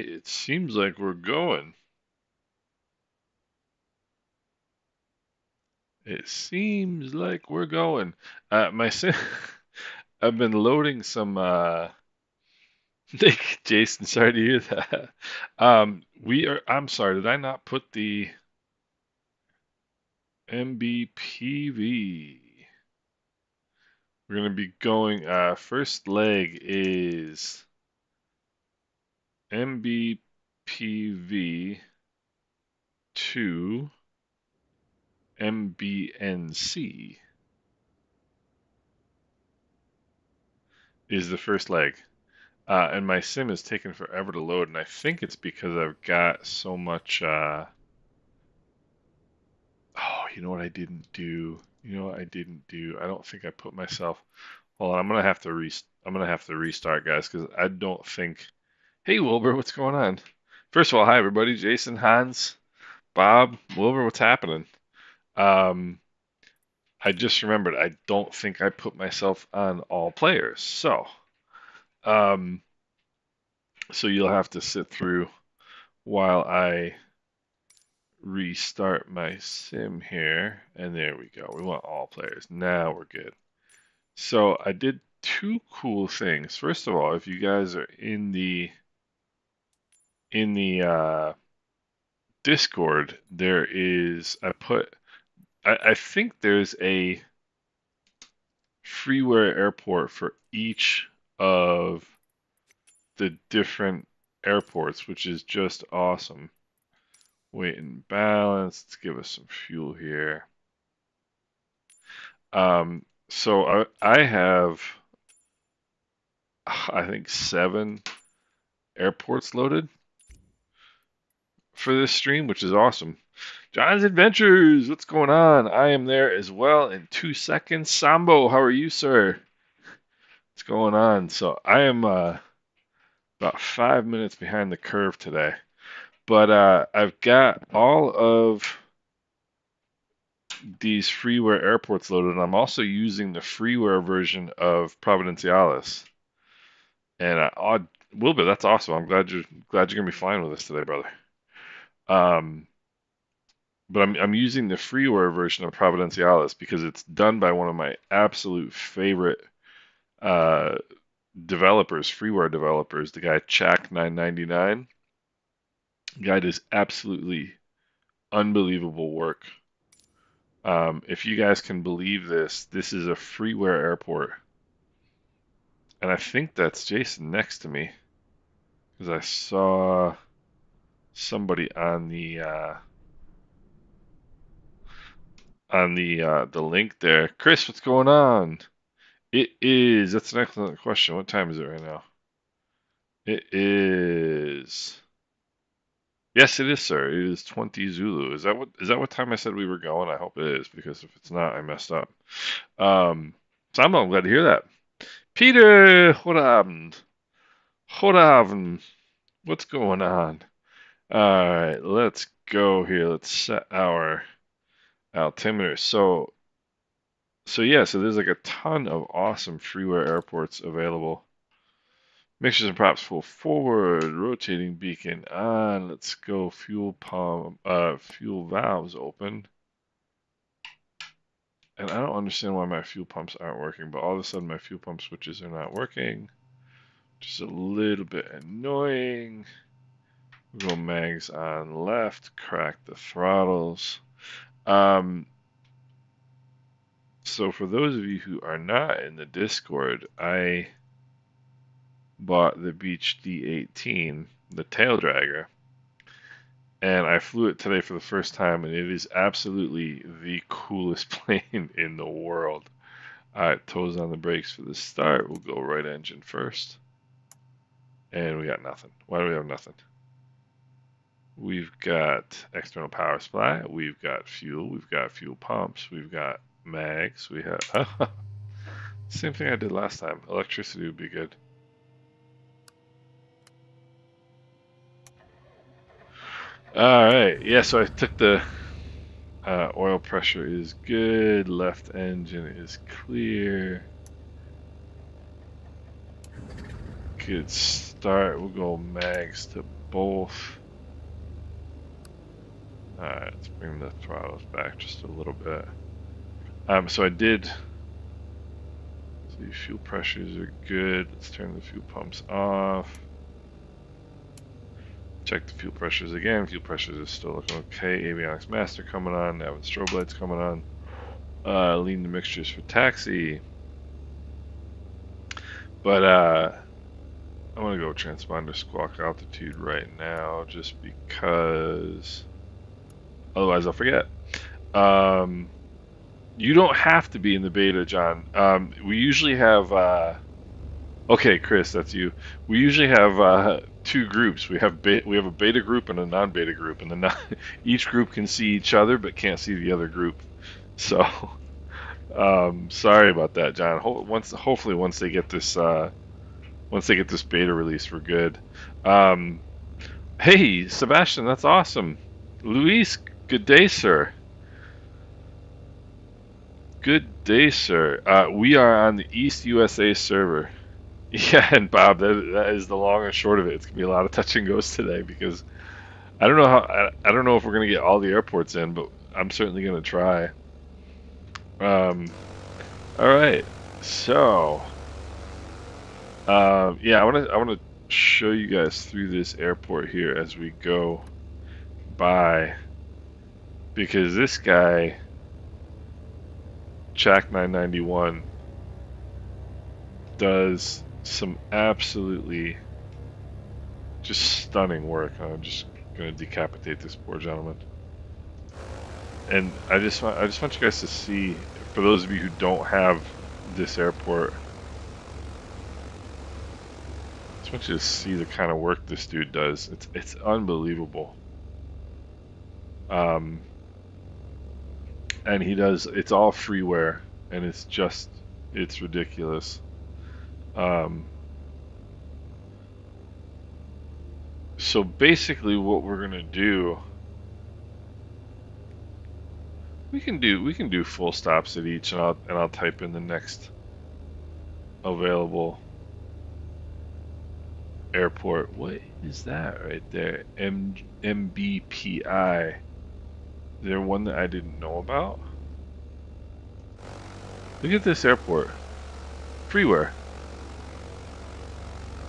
right, it seems like we're going. It seems like we're going. My sim I've been loading some Nick, Jason, sorry to hear that. I'm sorry, did I not put the MBPV? We're gonna be going first leg is MBPV to MBNC is the first leg. And my sim is taking forever to load, and I think it's because I've got so much. Oh, you know what I didn't do? You know what I didn't do? I don't think I put myself. Hold on, I'm gonna have to restart, guys, because I don't think. Hey, Wilbur, what's going on? First of all, hi everybody, Jason, Hans, Bob, Wilbur, what's happening? Um, I just remembered I don't think I put myself on all players, um, so you'll have to sit through while I restart my sim here, and there we go. We want all players. Now we're good. So I did two cool things. First of all, if you guys are in the Discord, there is I think there's a freeware airport for each of the different airports, which is just awesome. Weight and balance. Let's give us some fuel here. So I have, I think, 7 airports loaded for this stream, which is awesome. John's Adventures, what's going on? I am there as well in 2 seconds. Sambo, how are you, sir? What's going on? So I am about 5 minutes behind the curve today, but I've got all of these freeware airports loaded. And I'm also using the freeware version of Providenciales. And Wilbur, that's awesome. I'm glad you're gonna be flying with us today, brother. Um, but I'm using the freeware version of Providenciales because it's done by one of my absolute favorite uh, developers, freeware developers, the guy Chak999. The guy does absolutely unbelievable work. If you guys can believe this, this is a freeware airport, and I think that's Jason next to me because I saw somebody on the link there. Chris, what's going on? It is. That's an excellent question. What time is it right now? It is. Yes, it is, sir. It is 20 Zulu. Is that what time I said we were going? I hope it is, because if it's not, I messed up. Sam, I'm glad to hear that. Peter, what happened? What happened? What's going on? All right, let's go here. Let's set our altimeter. So yeah, so there's like a ton of awesome freeware airports available. Mixtures and props full forward, rotating beacon on. Let's go. Fuel pump, fuel valves open. And I don't understand why my fuel pumps aren't working, but all of a sudden my fuel pump switches are not working. Just a little bit annoying. We'll go mags on left, crack the throttles. So for those of you who are not in the Discord, I bought the Beach D18, the tail dragger, and I flew it today for the first time, and it is absolutely the coolest plane in the world. Alright, toes on the brakes for the start. We'll go right engine first. And we got nothing. Why do we have nothing? We've got external power supply. We've got fuel. We've got fuel pumps. We've got mags. We have same thing I did last time. Electricity would be good. All right. Yeah. So I took the oil pressure is good. Left engine is clear. Good start. We'll go mags to both. Alright, let's bring the throttles back just a little bit. So I did. See, fuel pressures are good. Let's turn the fuel pumps off. Check the fuel pressures again. Fuel pressures are still looking okay. Avionics master coming on. Nav and strobe lights coming on. Lean the mixtures for taxi. But I'm gonna go transponder squawk altitude right now, just because. Otherwise, I'll forget. You don't have to be in the beta, John. We usually have. Okay, Chris, that's you. We usually have two groups. We have a beta group and a non-beta group, and each group can see each other but can't see the other group. So, sorry about that, John. Hopefully, once they get this beta release, we're good. Hey, Sebastian, that's awesome. Luis, good day, sir. Good day, sir. We are on the East USA server. Yeah, and Bob, that is the long and short of it. It's gonna be a lot of touch and goes today because I don't know I don't know if we're gonna get all the airports in, but I'm certainly gonna try. All right, so yeah, I wanna show you guys through this airport here as we go by because this guy, Jack 991, does some absolutely just stunning work. I'm just gonna decapitate this poor gentleman. And I just want you guys to see, for those of you who don't have this airport, I just want you to see the kind of work this dude does. It's unbelievable. And it's all freeware, and it's ridiculous. So basically what we're gonna do, we can do full stops at each, and I'll type in the next available airport. What is that right there? MBPI. Is there one that I didn't know about? Look at this airport. Freeware.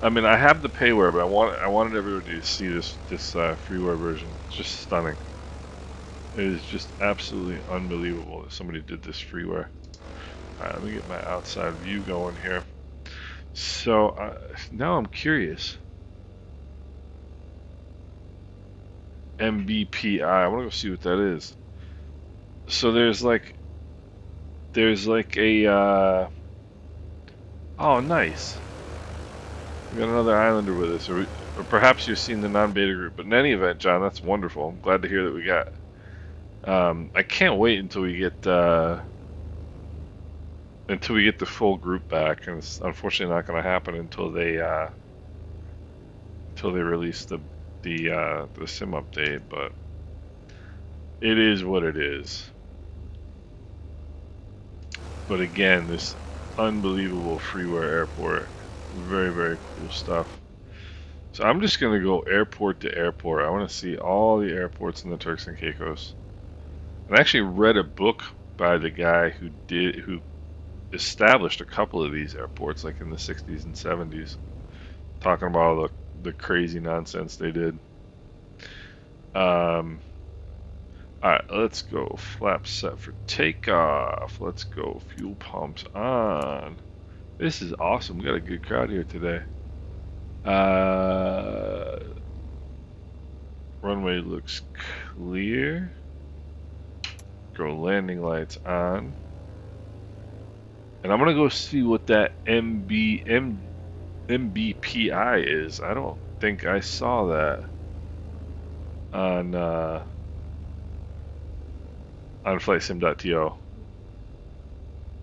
I mean, I have the payware, but I wanted everybody to see this freeware version. It's just stunning. It is just absolutely unbelievable that somebody did this freeware. Alright, let me get my outside view going here. So now I'm curious. MBPI. I want to go see what that is. So there's like a oh, nice. We got another islander with us, or perhaps you've seen the non-beta group. But in any event, John, that's wonderful. I'm glad to hear that we got. I can't wait until we get the full group back, and it's unfortunately not going to happen until they release the sim update. But it is what it is. But again, this unbelievable freeware airport. Very, very cool stuff. So I'm just going to go airport to airport. I want to see all the airports in the Turks and Caicos. I actually read a book by the guy who established a couple of these airports, like in the 60s and 70s, talking about all the crazy nonsense they did. Alright, let's go. Flaps set for takeoff. Let's go. Fuel pumps on. This is awesome. We got a good crowd here today. Runway looks clear. Go landing lights on. And I'm gonna go see what that MBPI is. I don't think I saw that on flightsim.to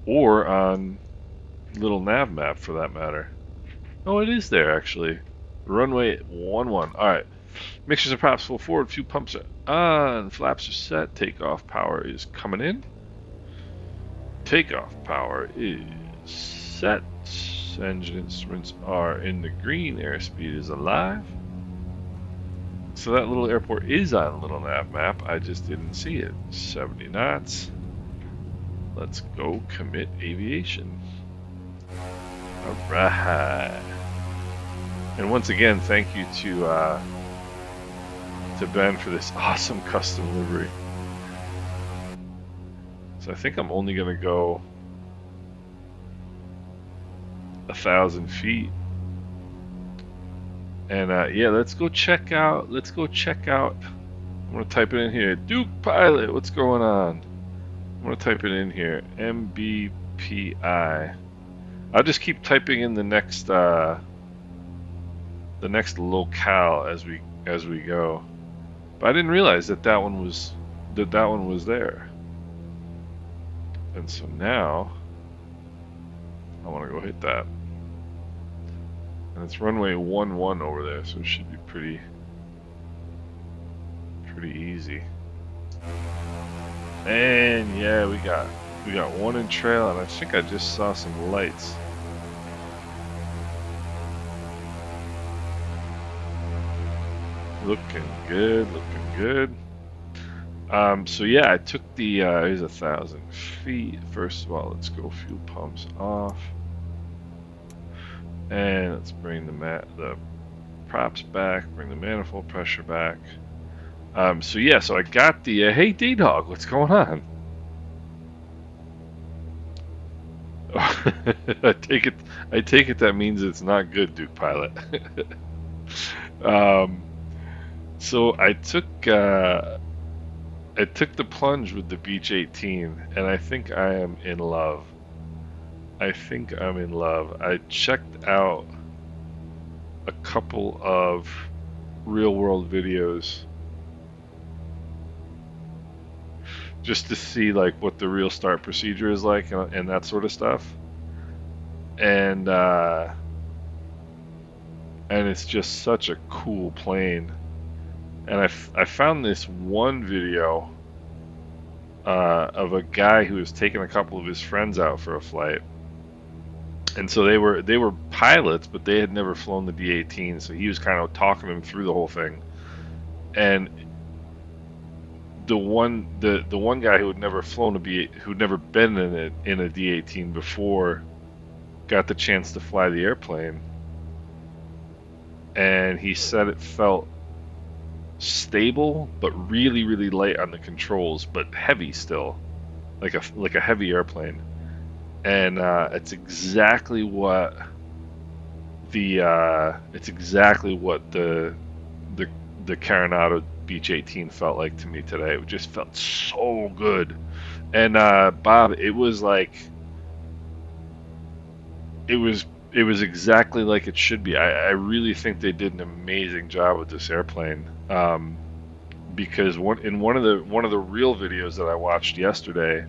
or on little nav map for that matter. Oh, it is there actually. Runway 11. Alright. Mixtures and props full forward. Fuel pumps are on. Flaps are set. Takeoff power is coming in. Takeoff power is set. Engine instruments are in the green. Airspeed is alive. So that little airport is on a little nav map. I just didn't see it. 70 knots. Let's go commit aviation. Alright. And once again, thank you to Ben for this awesome custom livery. So I think I'm only gonna go 1,000 feet. And yeah, let's go check out. I'm gonna type it in here. Duke Pilot, what's going on? I'm gonna type it in here. MBPI. I'll just keep typing in the next locale as we go. But I didn't realize that one was there. And so now I want to go hit that. And it's runway 11 over there, so it should be pretty easy. And yeah, we got one in trail, and I think I just saw some lights. Looking good. So yeah, I took the here's 1,000 feet. First of all, let's go fuel pumps off, and let's bring the props back, bring the manifold pressure back. So yeah, so I got the hey D-Dog, what's going on? I take it that means it's not good, Duke Pilot. So I took the plunge with the Beach 18, and I think I am in love. I checked out a couple of real-world videos just to see like what the real start procedure is like and that sort of stuff. And it's just such a cool plane. And I found this one video of a guy who was taking a couple of his friends out for a flight. And so they were pilots, but they had never flown the D-18, so he was kind of talking them through the whole thing. And the one guy who had never who'd never been in a D-18 before, got the chance to fly the airplane, and he said it felt stable but really light on the controls, but heavy still, like a heavy airplane. And it's exactly what the Carinado Beach 18 felt like to me today. It just felt so good. And Bob, it was exactly like it should be. I really think they did an amazing job with this airplane. Because in one of the real videos that I watched yesterday,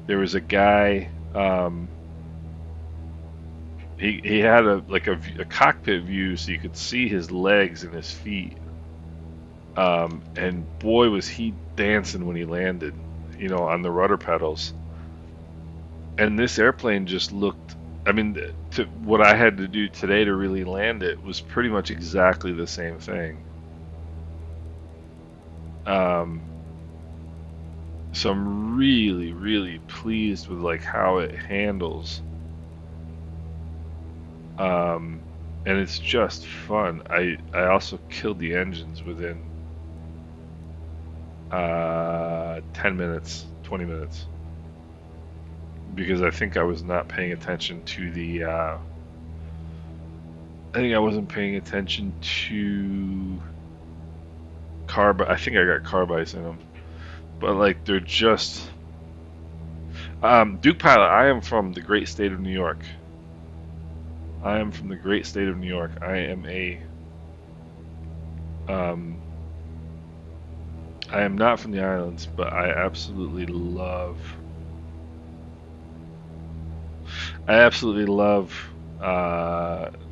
there was a guy. He had a cockpit view, so you could see his legs and his feet. And boy, was he dancing when he landed, on the rudder pedals. And this airplane just looked. I mean, what I had to do today to really land it was pretty much exactly the same thing. So I'm really pleased with how it handles. And it's just fun. I also killed the engines within 10 minutes, 20 minutes. Because I think I was not paying attention to the I think I wasn't paying attention to carb. I think I got carb ice in them, but they're just Duke Pilot. I am from the great state of New York. I am not from the islands, but I absolutely love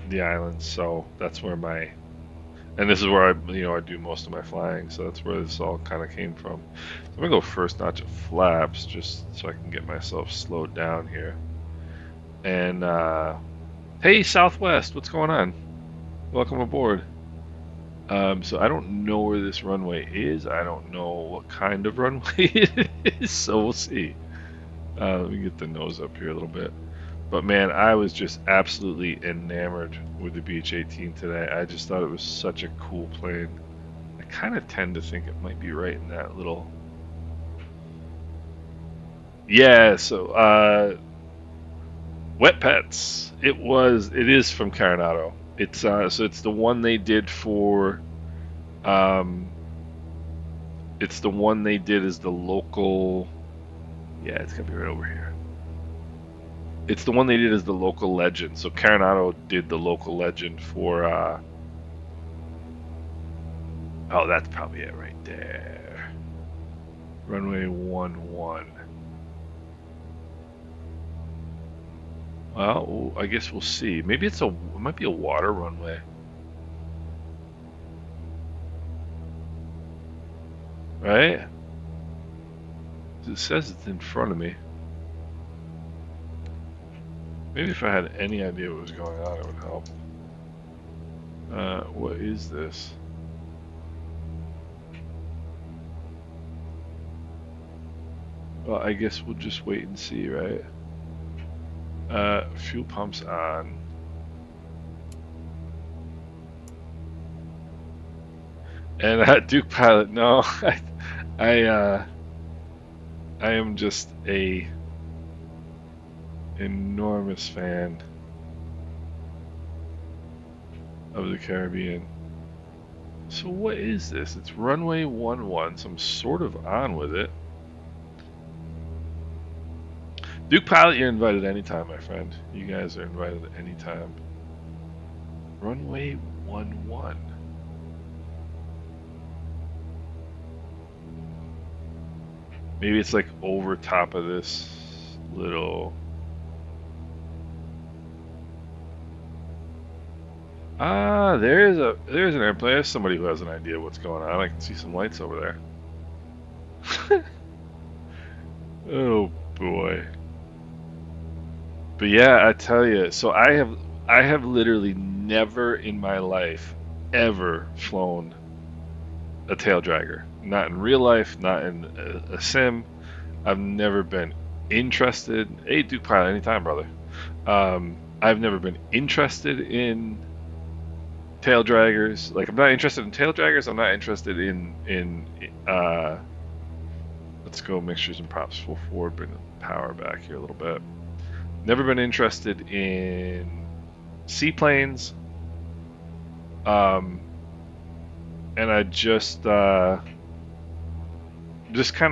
the islands. So that's where and this is where I do most of my flying. So that's where this all kind of came from. So I'm gonna go first notch of flaps, just so I can get myself slowed down here. And hey, Southwest, what's going on? Welcome aboard. So I don't know where this runway is. I don't know what kind of runway it is. So we'll see. Let me get the nose up here a little bit. But man, I was just absolutely enamored with the Beech-18 today. I just thought it was such a cool plane. I kind of tend to think it might be right in that little. Yeah. So Wet Pets. It is from Coronado. It's the one they did for. Um, it's the one they did as the local. Yeah, it's gonna be right over here. It's the one they did as the local legend. So Coronado did the local legend for. Oh, that's probably it right there. Runway 11. Well, I guess we'll see. Maybe it might be a water runway. Right? It says it's in front of me. Maybe if I had any idea what was going on, it would help. What is this? Well, I guess we'll just wait and see, right? Fuel pumps on. And Duke Pilot, no, I am just a enormous fan of the Caribbean. So what is this? It's runway 11, so I'm sort of on with it. Duke Pilot, you're invited anytime, my friend. You guys are invited anytime. Runway 11. Maybe it's like over top of this little. Ah, there's an airplane. There's somebody who has an idea of what's going on. I can see some lights over there. Oh boy. But yeah, I tell you. So I have literally never in my life ever flown a tail dragger. Not in real life, not in a sim. I've never been interested. Hey, Duke Pilot, anytime, brother. I've never been interested in tail draggers. Like, I'm not interested in tail draggers. I'm not interested in let's go mixtures and props full forward, bring the power back here a little bit. Never been interested in seaplanes. And I just kind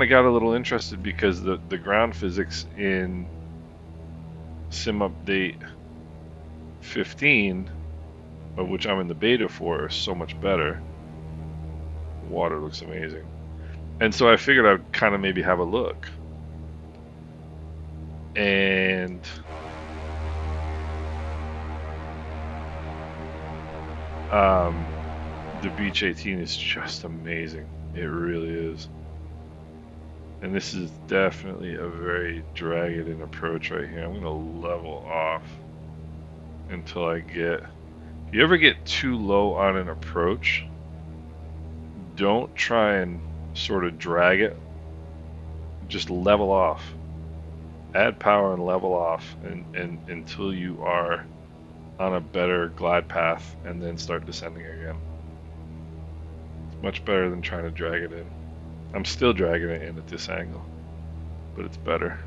of got a little interested because the ground physics in Sim Update 15, of which I'm in the beta for, are so much better. Water looks amazing. And so I figured I'd kind of maybe have a look. And the Beech-18 is just amazing. It really is. And this is definitely a very dragged-in approach right here. I'm going to level off until I get... If you ever get too low on an approach, don't try and sort of drag it. Just level off. Add power and level off and until you are on a better glide path, and then start descending again. It's much better than trying to drag it in. I'm still dragging it in at this angle, but it's better.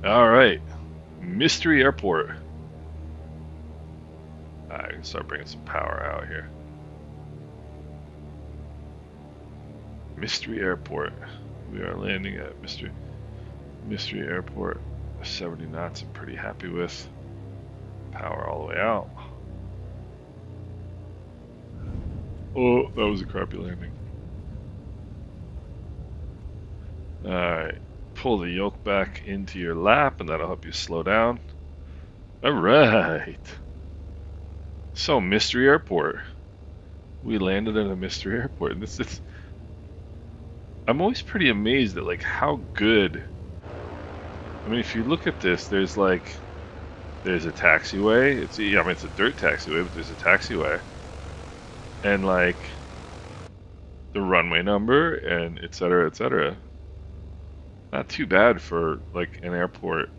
All right, Mystery Airport. I can start bringing some power out here. Mystery Airport. We are landing at Mystery Airport. 70 knots I'm pretty happy with. Power all the way out. Oh, that was a crappy landing. Alright. Pull the yoke back into your lap and that'll help you slow down. Alright. So, Mystery Airport. We landed at a Mystery Airport. And this is... I'm always pretty amazed at like how good... I mean, if you look at this, there's like There's a taxiway. It's I mean it's a dirt taxiway, but there's a taxiway, and like the runway number and et cetera, et cetera. Not too bad for like an airport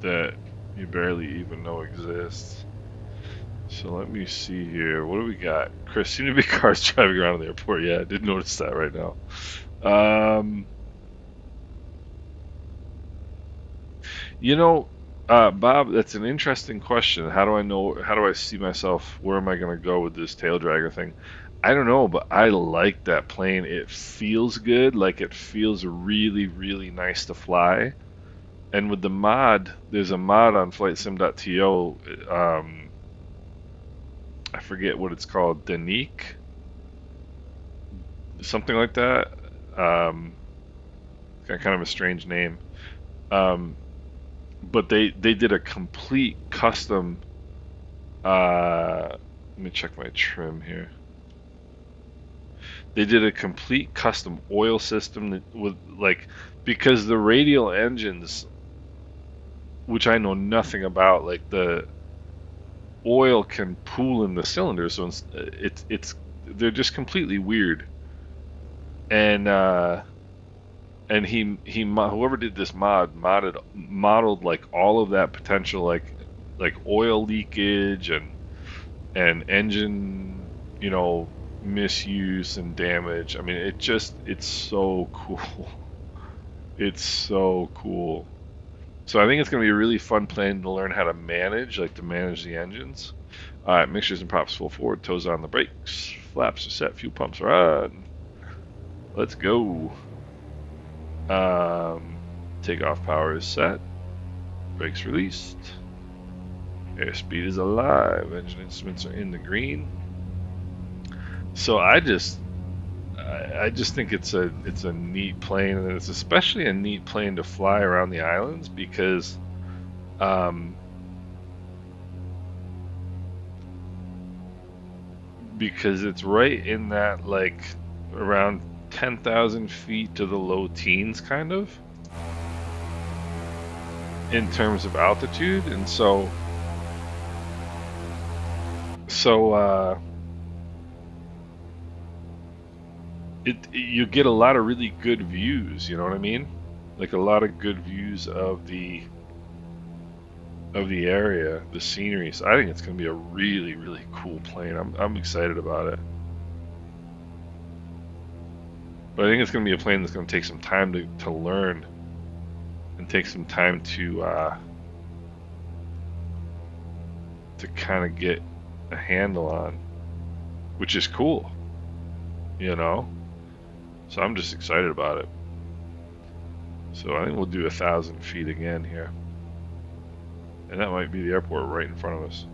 that you barely even know exists. So let me see here. What do we got? Chris, seem to be cars driving around the airport. Yeah, I did notice that right now. Um, you know, Bob, that's an interesting question. How do I know? How do I see myself? Where am I going to go with this tail dragger thing? I don't know, but I like that plane. It feels good. Like it feels really, really nice to fly. And with the mod, there's a mod on FlightSim.to. I forget what it's called, Danique, something like that. Got kind of a strange name. Um, but they did a complete custom. Let me check my trim here. They did a complete custom oil system that with like because the radial engines, which I know nothing about, like the oil can pool in the cylinder, so it's they're just completely weird. And whoever did this modeled like all of that potential like oil leakage and engine misuse and damage. I mean it's so cool. It's so cool. So I think it's going to be a really fun plane to learn how to manage, like to manage the engines. All right, mixtures and props full forward, toes on the brakes, flaps are set, fuel pumps are on. Let's go. Takeoff power is set, brakes released, airspeed is alive, engine instruments are in the green. So I just think it's a neat plane, and it's especially a neat plane to fly around the islands um, because it's right in that like around 10,000 feet to the low teens kind of in terms of altitude, and so you get a lot of really good views, you know what I mean? Like a lot of good views of the area, the scenery. So I think it's going to be a really, really cool plane. I'm excited about it. But I think it's going to be a plane that's going to take some time to learn and take some time to kind of get a handle on, which is cool, you know? So I'm just excited about it. So I think we'll do 1,000 feet again here. And that might be the airport right in front of us.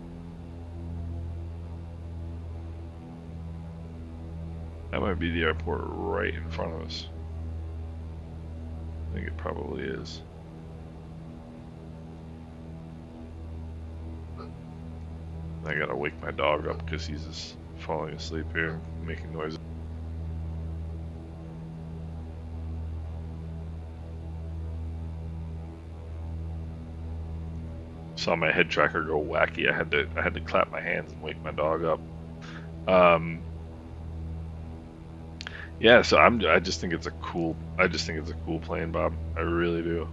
That might be the airport right in front of us. I think it probably is. I gotta wake my dog up because he's just falling asleep here, making noises. Saw my head tracker go wacky. I had to clap my hands and wake my dog up. Yeah, so I just think it's a cool plane, Bob. I really do.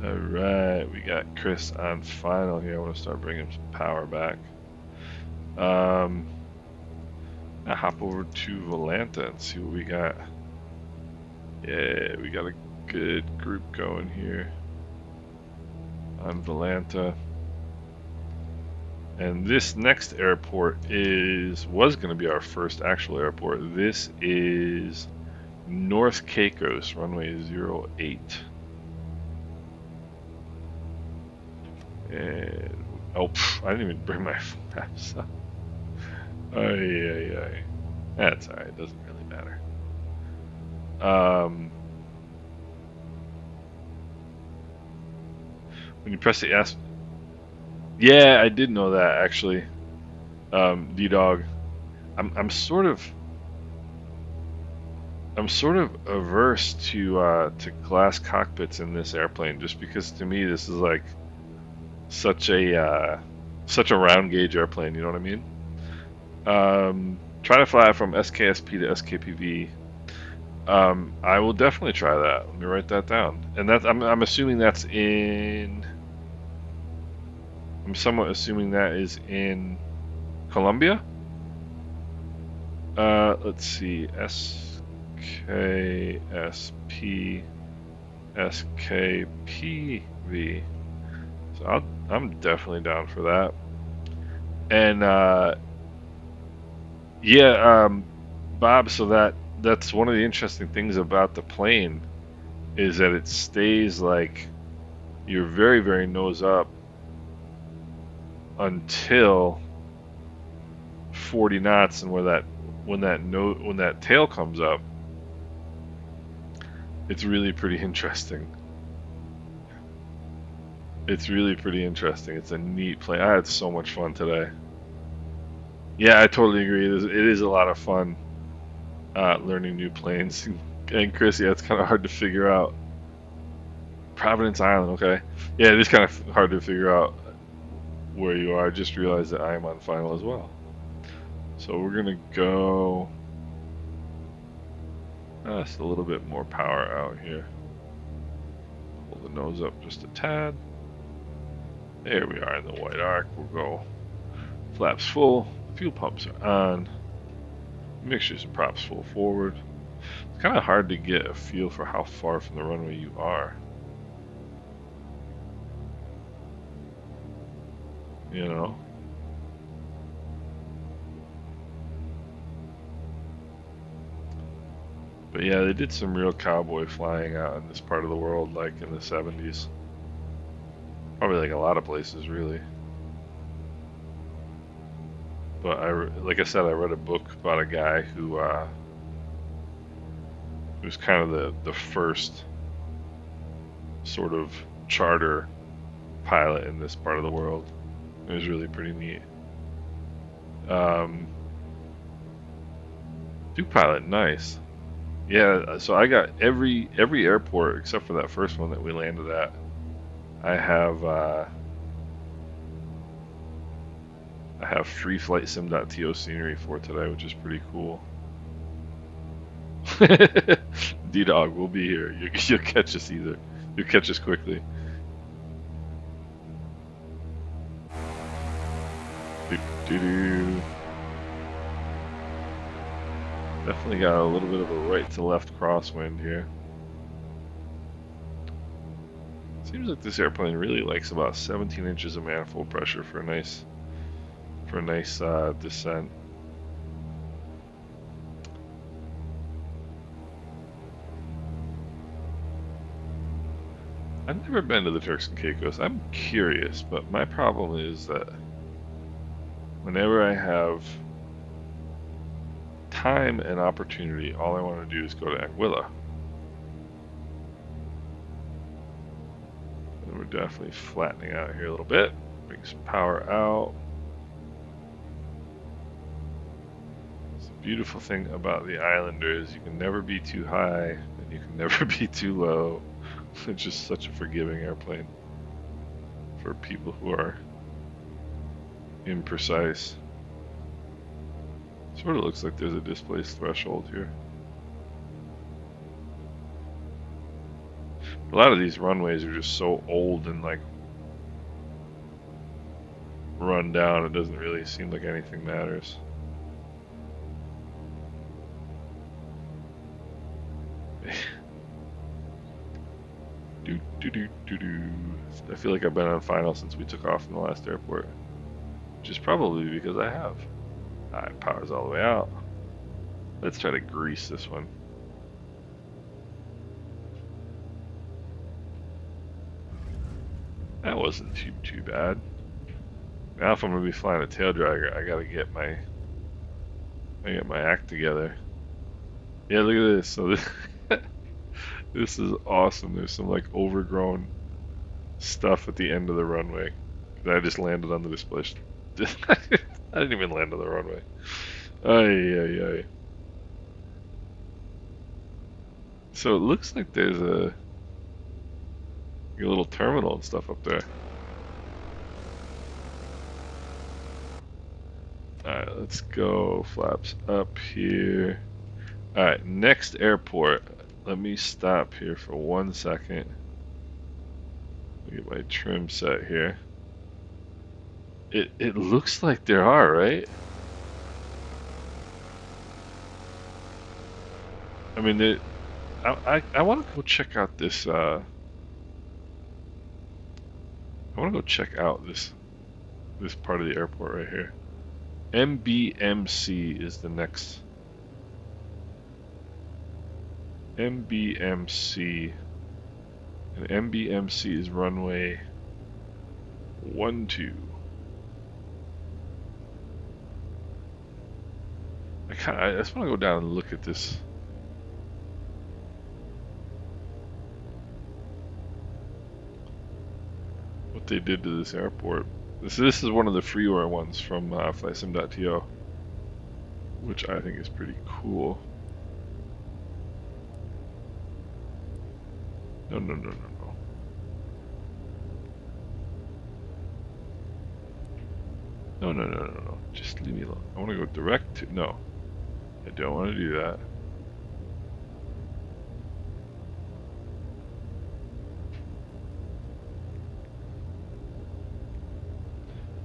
All right, we got Chris on final here. I want to start bringing some power back. I hop over to Volanta and see what we got. Yeah, we got a good group going here on Volanta. And this next airport was going to be our first actual airport. This is North Caicos, runway 08. And I didn't even bring my maps up. Ay. That's alright, it doesn't really matter. When you press the S, yeah, I did know that actually. D-Dog, I'm sort of I'm sort of averse to glass cockpits in this airplane, just because to me this is like such a such a round gauge airplane. You know what I mean? Try to fly from SKSP to SKPV. I will definitely try that. Let me write that down. And that's I'm assuming that's in. I'm somewhat assuming that is in Colombia. Let's see. SKSP SKPV. So I'm definitely down for that. And yeah, Bob. So that's one of the interesting things about the plane is that it stays like you're very, very nose up until 40 knots, and when that tail comes up, it's really pretty interesting. It's really pretty interesting. It's a neat plane. I had so much fun today. Yeah, I totally agree. It is a lot of fun learning new planes. And Chris, yeah, it's kind of hard to figure out. Providence Island, okay. Yeah, it is kind of hard to figure out where you are. I just realized that I am on final as well. So we're gonna go just a little bit more power out here. Pull the nose up just a tad. There we are in the white arc. We'll go flaps full, fuel pumps are on, mixtures and props full forward. It's kind of hard to get a feel for how far from the runway you are. You know? But yeah, they did some real cowboy flying out in this part of the world, like in the 70s. Probably like a lot of places, really. But like I said, I read a book about a guy who was kind of the first sort of charter pilot in this part of the world. It was really pretty neat. Duke pilot, nice. Yeah, so I got every airport except for that first one that we landed at. I have free flightsim.to scenery for today, which is pretty cool. D-Dog, we'll be here. You'll catch us either. You'll catch us quickly. Doo-doo-doo. Definitely got a little bit of a right to left crosswind here. Seems like this airplane really likes about 17 inches of manifold pressure for a nice descent. I've never been to the Turks and Caicos. I'm curious, but my problem is that whenever I have time and opportunity, all I want to do is go to Anguilla. And we're definitely flattening out here a little bit. Bring some power out. The beautiful thing about the Islander is you can never be too high and you can never be too low. It's just such a forgiving airplane for people who are imprecise. Sort of looks like there's a displaced threshold here. A lot of these runways are just so old and like run down, it doesn't really seem like anything matters. I feel like I've been on final since we took off from the last airport, which is probably because I have. Alright, power's all the way out. Let's try to grease this one. That wasn't too bad. Now if I'm gonna be flying a tail dragger, I gotta get my act together. Yeah, look at this. So this is awesome. There's some like overgrown stuff at the end of the runway. I just landed on the display. I didn't even land on the runway. Ay, ay, ay. So it looks like there's a little terminal and stuff up there. Alright, let's go. Flaps up here. Alright, next airport. Let me stop here for 1 second. Get my trim set here. It looks like there are, right? I mean, I want to go check out this. I want to go check out this part of the airport right here. MBMC is the next. MBMC. And MBMC is runway 12. I just want to go down and look at this. What they did to this airport. This is one of the freeware ones from flysim.to, which I think is pretty cool. No. No. Just leave me alone. I want to go direct to. No. I don't want to do that.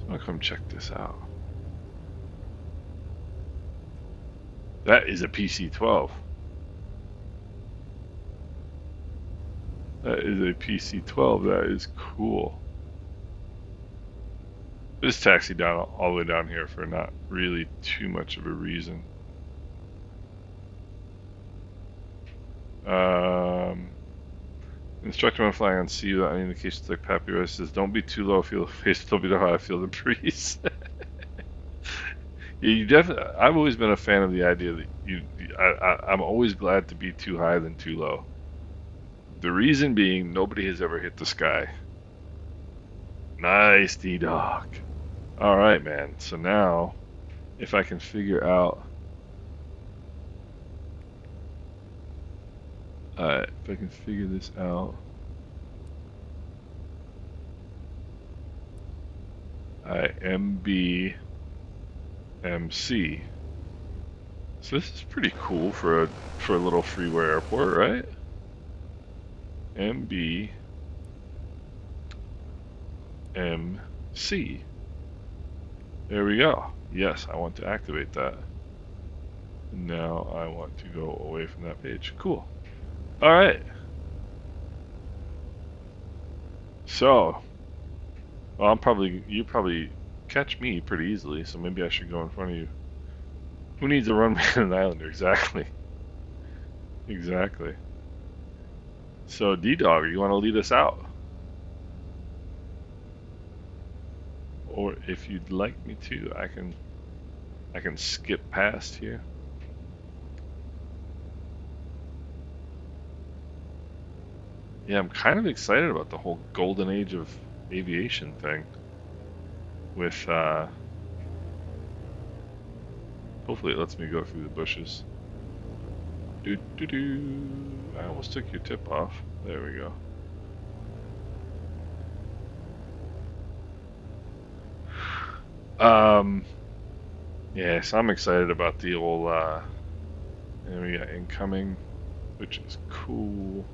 So I'm going to come check this out. That is a PC-12. That is a PC-12. That is cool. This taxi down all the way down here for not really too much of a reason. Instructor when flying on sea without any indications like Pappy Rice says, don't be too low, feel the face, don't be too high, feel the breeze. Yeah, you definitely. I've always been a fan of the idea that I'm always glad to be too high than too low. The reason being, nobody has ever hit the sky. Nice, D-Dog. Alright, man. So now, if I can figure out... Alright, if I can figure this out... Alright, MBMC. So this is pretty cool for a little freeware airport, right? MBMC. There we go. Yes, I want to activate that. Now I want to go away from that page. Cool. Alright. So, well, you probably catch me pretty easily, so maybe I should go in front of you. Who needs a runway in an islander? Exactly. Exactly. So, D-Dog, you want to lead us out? Or if you'd like me to, I can skip past here. Yeah, I'm kind of excited about the whole golden age of aviation thing. With, hopefully it lets me go through the bushes. I almost took your tip off. There we go. Yeah, so I'm excited about the old, and we got incoming, which is cool.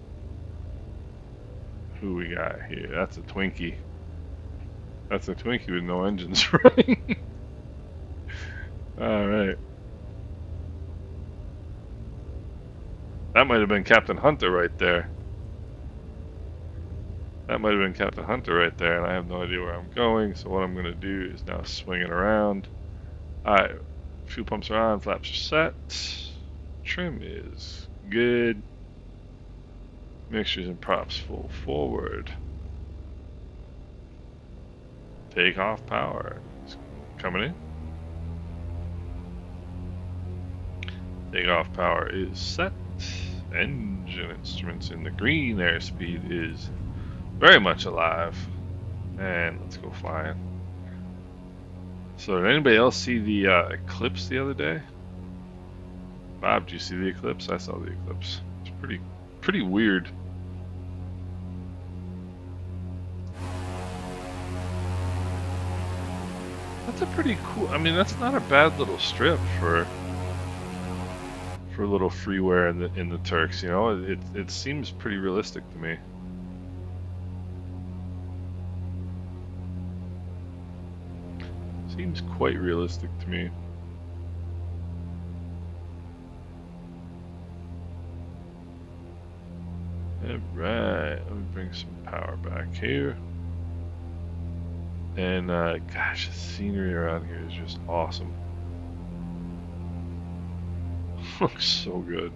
Who we got here? That's a Twinkie. That's a Twinkie with no engines running. Alright. That might have been Captain Hunter right there. That might have been Captain Hunter right there, and I have no idea where I'm going, so what I'm going to do is now swing it around. Alright, fuel pumps are on, flaps are set. Trim is good. Mixtures and props full forward. Takeoff power is coming in. Takeoff power is set. Engine instruments in the green. Airspeed is very much alive. And let's go flying. So did anybody else see the eclipse the other day? Bob, did you see the eclipse? I saw the eclipse. It's pretty weird. That's a pretty cool. I mean, that's not a bad little strip for a little freeware in the Turks. You know, it seems pretty realistic to me. Seems quite realistic to me. Alright, let me bring some power back here. And gosh, the scenery around here is just awesome. Looks so good.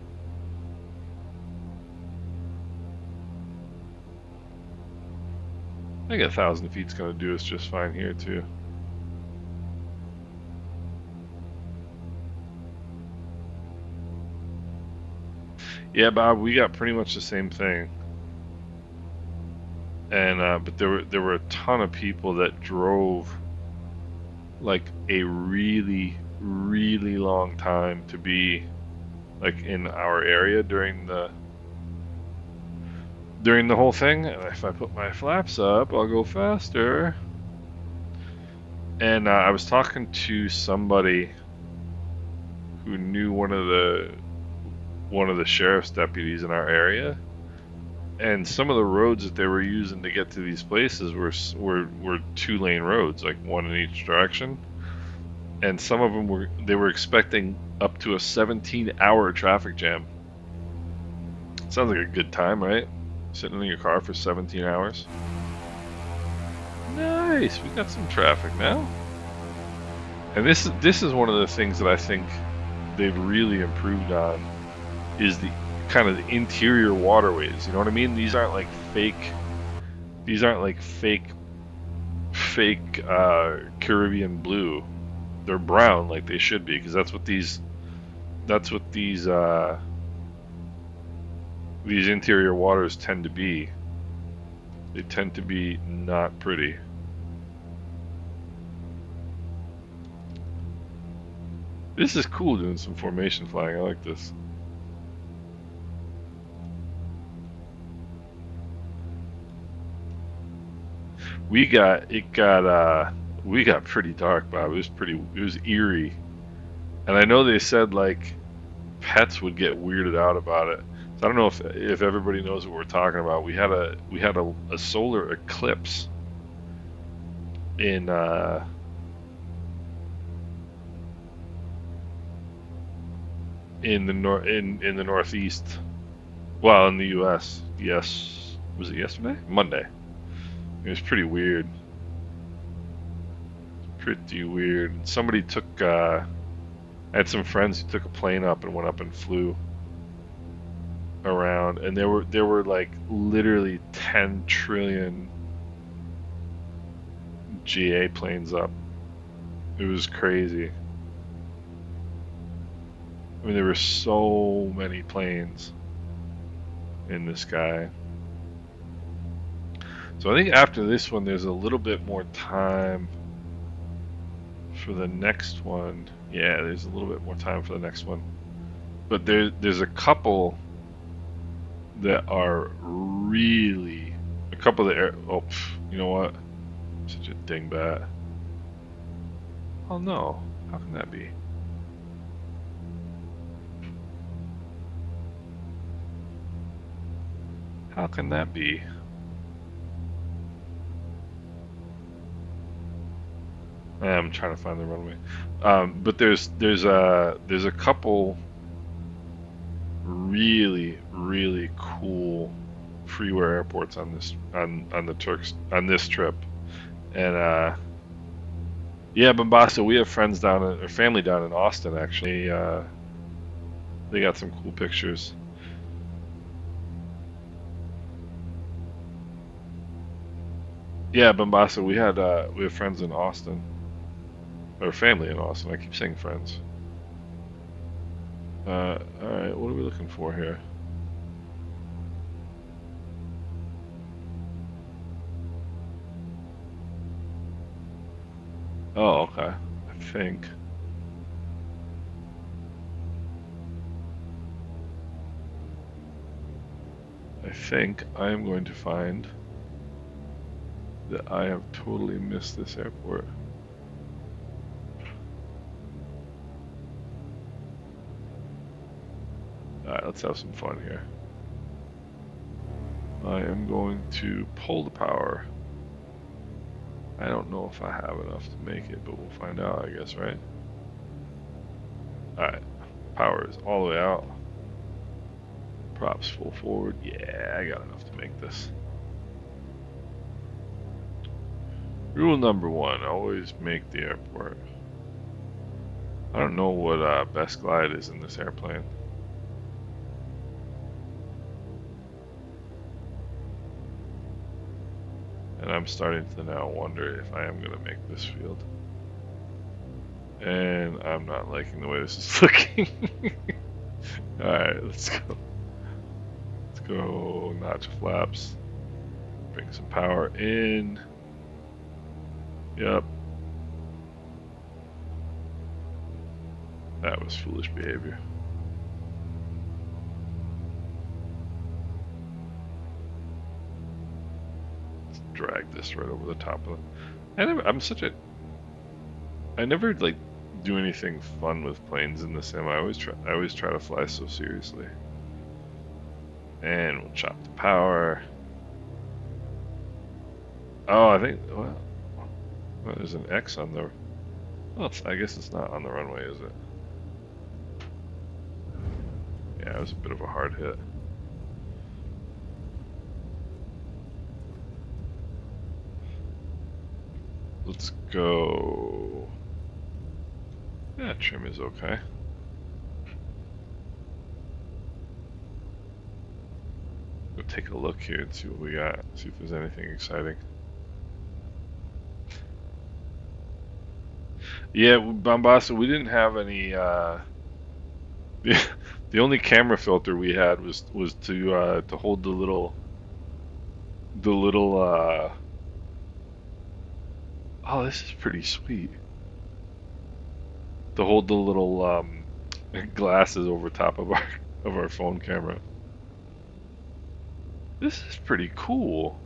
I think 1,000 feet's gonna do us just fine here too. Yeah, Bob, we got pretty much the same thing. And but there were a ton of people that drove like a really long time to be like in our area during the whole thing. And if I put my flaps up, I'll go faster. And I was talking to somebody who knew one of the sheriff's deputies in our area, and some of the roads that they were using to get to these places were 2-lane roads, like one in each direction. And some of them were expecting up to a 17-hour traffic jam. Sounds like a good time, right? Sitting in your car for 17 hours. Nice, we got some traffic now. And this is one of the things that I think they've really improved on, is the kind of the interior waterways. You know what I mean? These aren't like fake Caribbean blue. They're brown like they should be, because that's what these interior waters tend to be. They tend to be not pretty. This is cool, doing some formation flying. I like this. We got pretty dark, Bob. It was eerie. And I know they said like pets would get weirded out about it. So I don't know if everybody knows what we're talking about. We had a solar eclipse in the Northeast. Well, in the U.S. Yes, was it yesterday? Monday. It was pretty weird. Pretty weird. Somebody took. I had some friends who took a plane up and went up and flew around, and there were like literally 10 trillion GA planes up. It was crazy. I mean, there were so many planes in the sky. So I think after this one, there's a little bit more time for the next one. Yeah, there's a little bit more time for the next one. But there's a couple that are really, a couple that you know what? I'm such a dingbat. Oh no, how can that be? How can that be? I'm trying to find the runway. But there's a couple really cool freeware airports on the Turks on this trip. And yeah, Mombasa, we have friends or family down in Austin actually. They got some cool pictures. Yeah, Mombasa, we have friends in Austin. Or family in Austin. I keep saying friends. Alright, what are we looking for here? Oh, okay. I think. I think I am going to find that I have totally missed this airport. Alright, let's have some fun here. I am going to pull the power. I don't know if I have enough to make it, but we'll find out, I guess, right? Alright, power is all the way out. Props full forward. Yeah, I got enough to make this. Rule number 1, always make the airport. I don't know what best glide is in this airplane. And I'm starting to now wonder if I am going to make this field. And I'm not liking the way this is looking. Alright, let's go. Let's go notch flaps. Bring some power in. Yep. That was foolish behavior. Let's drag this right over the top of it. I never like do anything fun with planes in the sim. I always try to fly so seriously. And we'll chop the power. Oh, I think, well, there's an X on the, well, I guess it's not on the runway, is it? Yeah, it was a bit of a hard hit. Let's go. Yeah, trim is okay. Go take a look here and see what we got. See if there's anything exciting. Yeah, Bombassa, we didn't have any. The only camera filter we had was to hold the little. Oh, this is pretty sweet. To hold the little glasses over top of our phone camera. This is pretty cool.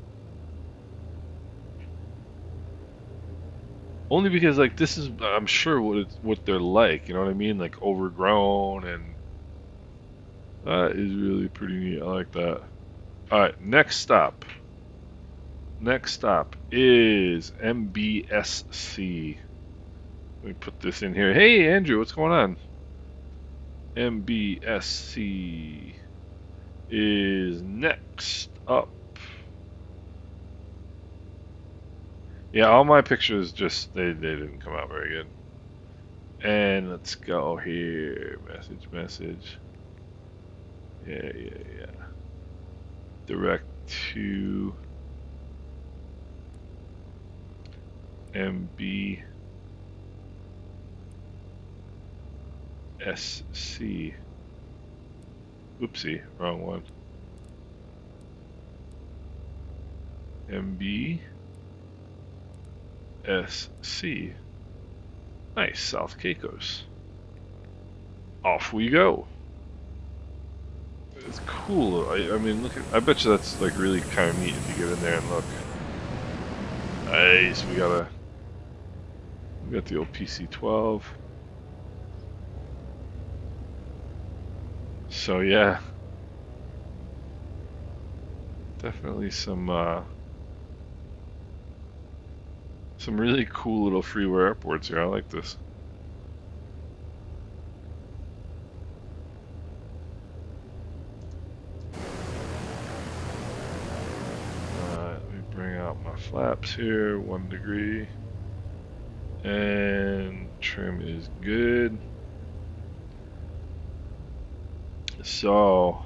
Only because like this is, I'm sure what they're like. You know what I mean? Like overgrown, and that is really pretty neat. I like that. All right, next stop. Next stop is MBSC. Let me put this in here. Hey, Andrew, what's going on? MBSC is next up. Yeah, all my pictures just, they didn't come out very good. And let's go here. Message. Yeah. Direct to MBSC. Oopsie, wrong one. MBSC. Nice, South Caicos. Off we go. It's cool. I mean, look at. I bet you that's like really kind of neat if you get in there and look. Nice. We got the old PC-12. So yeah, definitely some really cool little freeware airports here. I like this. Let me bring out my flaps here, 1 degree. And trim is good. So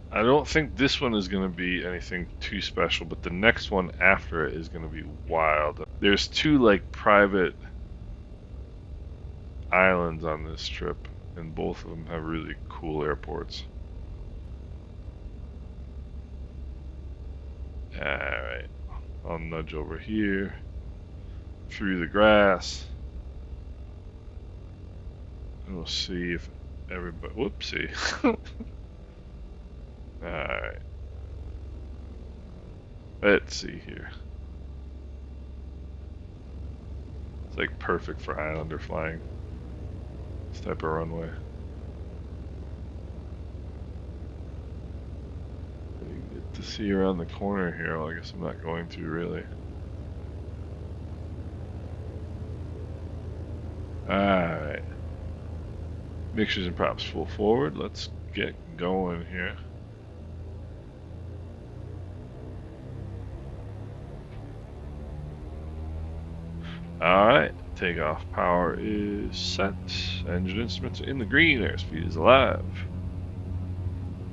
I don't think this one is going to be anything too special, but the next one after it is going to be wild. There's 2 like private islands on this trip, and both of them have really cool airports. Alright, I'll nudge over here through the grass. We'll see if everybody. Whoopsie. Alright. Let's see here. It's like perfect for Islander flying. This type of runway. You get to see around the corner here. Well, I guess I'm not going to really. Alright. Mixtures and props full forward. Let's get going here. Alright, takeoff power is set. Engine instruments are in the green. Airspeed is alive.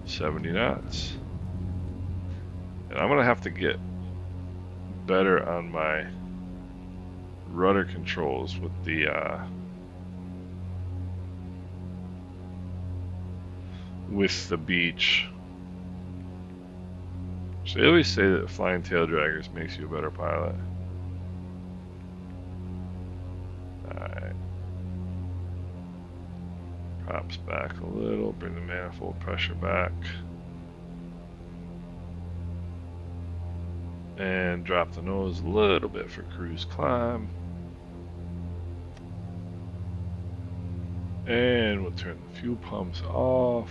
70 knots. And I'm going to have to get better on my rudder controls with the beach. So they always say that flying tail draggers makes you a better pilot. Alright. Props back a little, bring the manifold pressure back. And drop the nose a little bit for cruise climb. And we'll turn the fuel pumps off.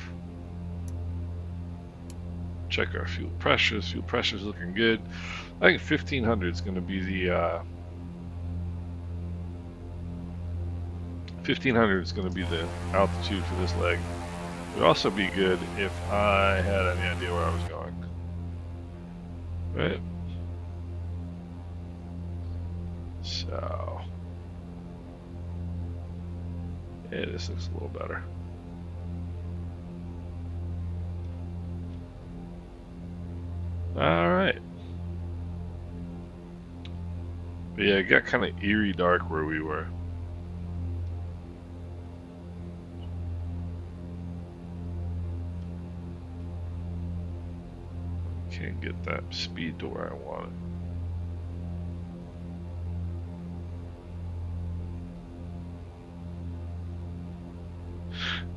Check our fuel pressures. Fuel pressure's looking good. I think 1500 is going to be the 1500 is going to be the altitude for this leg. It would also be good if I had any idea where I was going. Right? So, yeah, this looks a little better. Alright. But yeah, it got kind of eerie dark where we were. Can't get that speed to where I want it.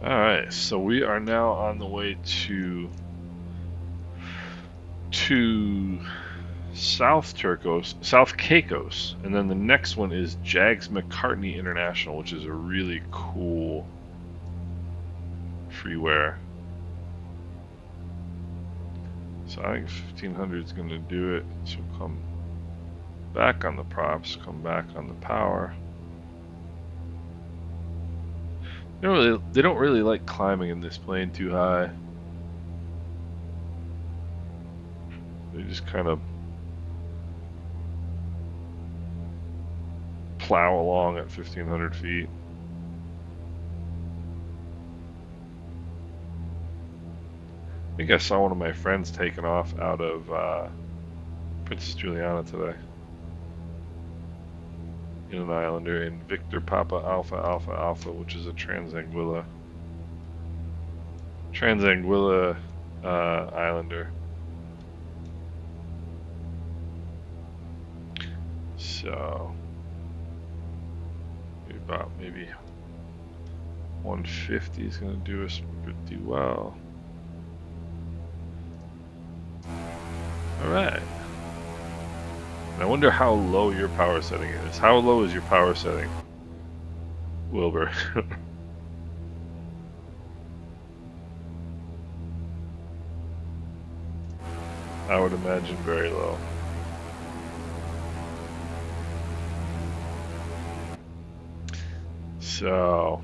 Alright, so we are now on the way to South Caicos, and then the next one is Jags McCartney International, which is a really cool freeware. So I think 1500 is going to do it. So come back on the props, come back on the power. They don't really like climbing in this plane too high. They just kind of plow along at 1500 feet. I think I saw one of my friends taking off out of Princess Juliana today. In an Islander in Victor Papa Alpha Alpha Alpha, which is a Transanguilla Islander. So about maybe 150 is going to do us pretty well. Alright. I wonder how low your power setting is. How low is your power setting, Wilbur? I would imagine very low. So,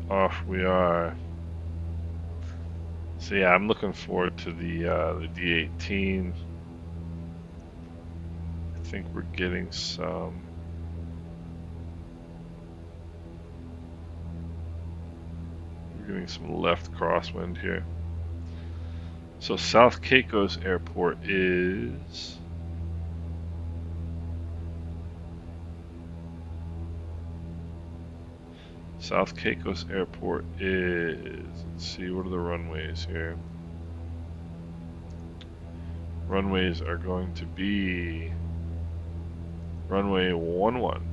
off we are. So yeah, I'm looking forward to the D18. I think we're getting some left crosswind here. So South Caicos Airport is let's see, what are the runways here? Runways are going to be runway 11.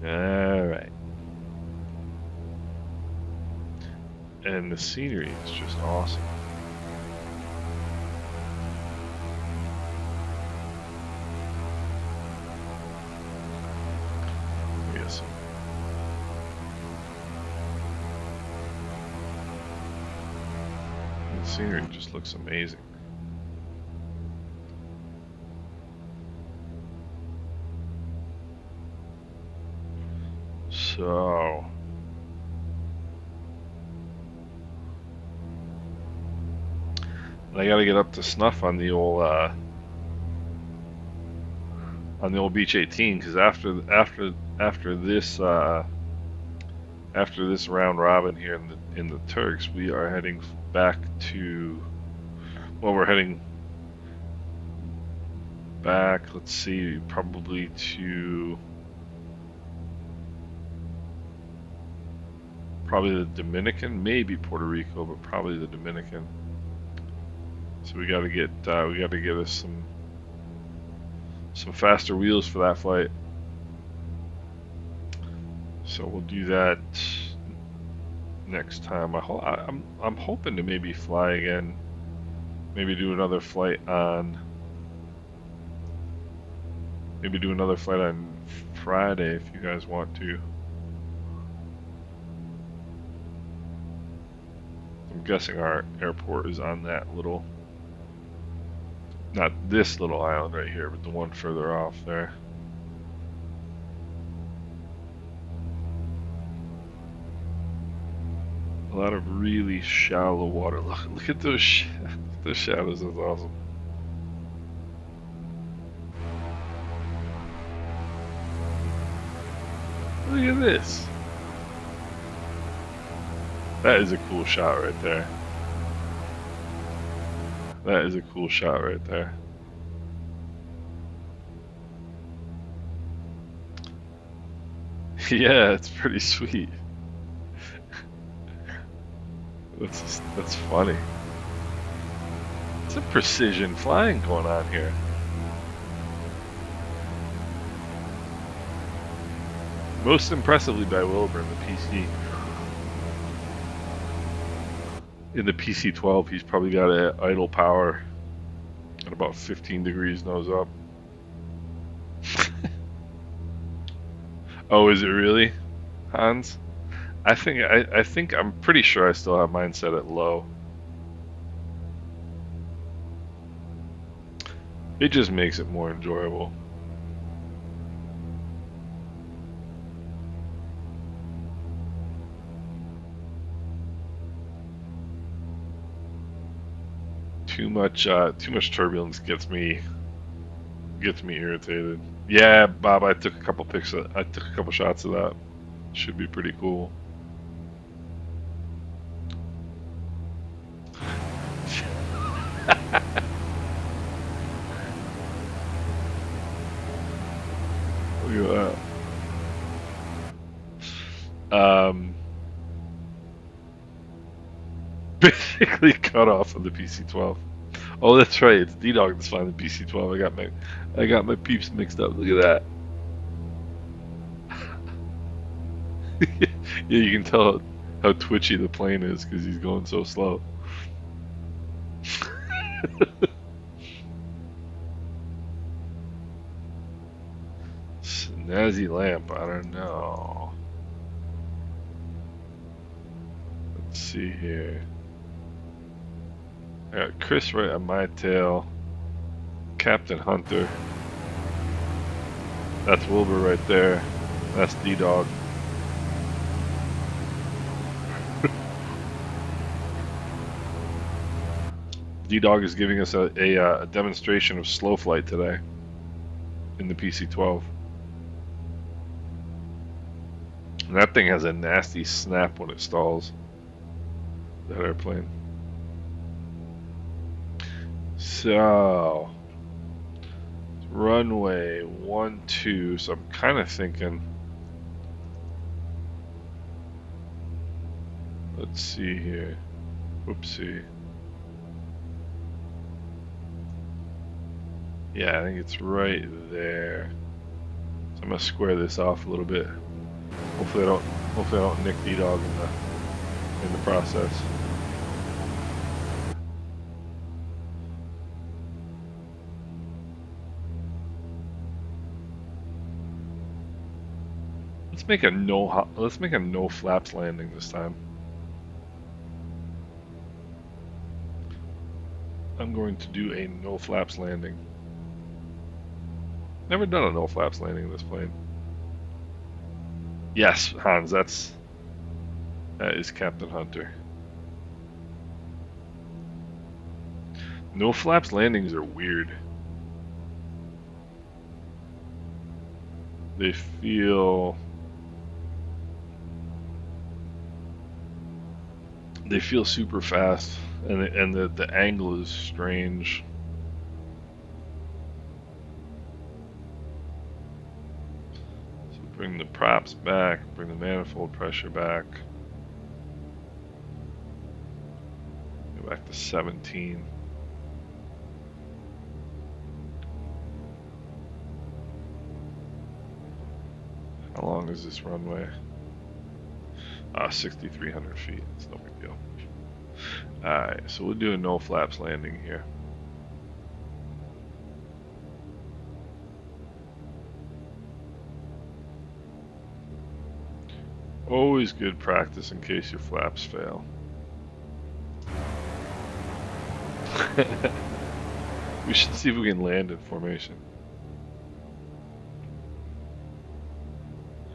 Alright. And the scenery is just awesome. Yes. The scenery just looks amazing. So, I gotta get up to snuff on the old Beach 18, because after this round robin here in the Turks, we are heading back to, well, we're heading back, let's see, probably to the Dominican, maybe Puerto Rico, but probably the Dominican. So we gotta get us some faster wheels for that flight. So we'll do that next time. I'm hoping to maybe fly again. Maybe do another flight on. Maybe do another flight on Friday if you guys want to. I'm guessing our airport is on that little, not this little island right here, but the one further off there. A lot of really shallow water. Look at those shadows. That's awesome. Look at this. That is a cool shot right there. That is a cool shot right there. Yeah, it's pretty sweet. That's funny. It's a precision flying going on here. Most impressively by Wilbur in the PC. In the PC-12, he's probably got an idle power at about 15 degrees nose up. Oh, is it really, Hans? I think I'm pretty sure I still have mine set at low. It just makes it more enjoyable. Too much turbulence gets me irritated. Yeah, Bob, I took a couple shots of that. Should be pretty cool. Look at that. Basically cut off on the PC-12. Oh, that's right. It's D-Dog that's flying the PC-12. I got my peeps mixed up. Look at that. Yeah, you can tell how twitchy the plane is because he's going so slow. Snazzy lamp, I don't know. Let's see here. I got Chris right on my tail. Captain Hunter. That's Wilbur right there. That's D-Dog. D-Dog is giving us a demonstration of slow flight today in the PC-12. And that thing has a nasty snap when it stalls. That airplane. So, runway 12. So I'm kind of thinking. Let's see here. Whoopsie. Yeah, I think it's right there. So I'm gonna square this off a little bit. Hopefully I don't nick D-Dog in the process. Let's make a no flaps landing this time. I'm going to do a no flaps landing. Never done a no flaps landing in this plane. Yes, Hans, that is Captain Hunter. No flaps landings are weird. They feel super fast, and the angle is strange. So bring the props back, bring the manifold pressure back. Go back to 17. How long is this runway? 6,300 feet. It's no big deal. Alright, so we'll do a no flaps landing here. Always good practice in case your flaps fail. We should see if we can land in formation.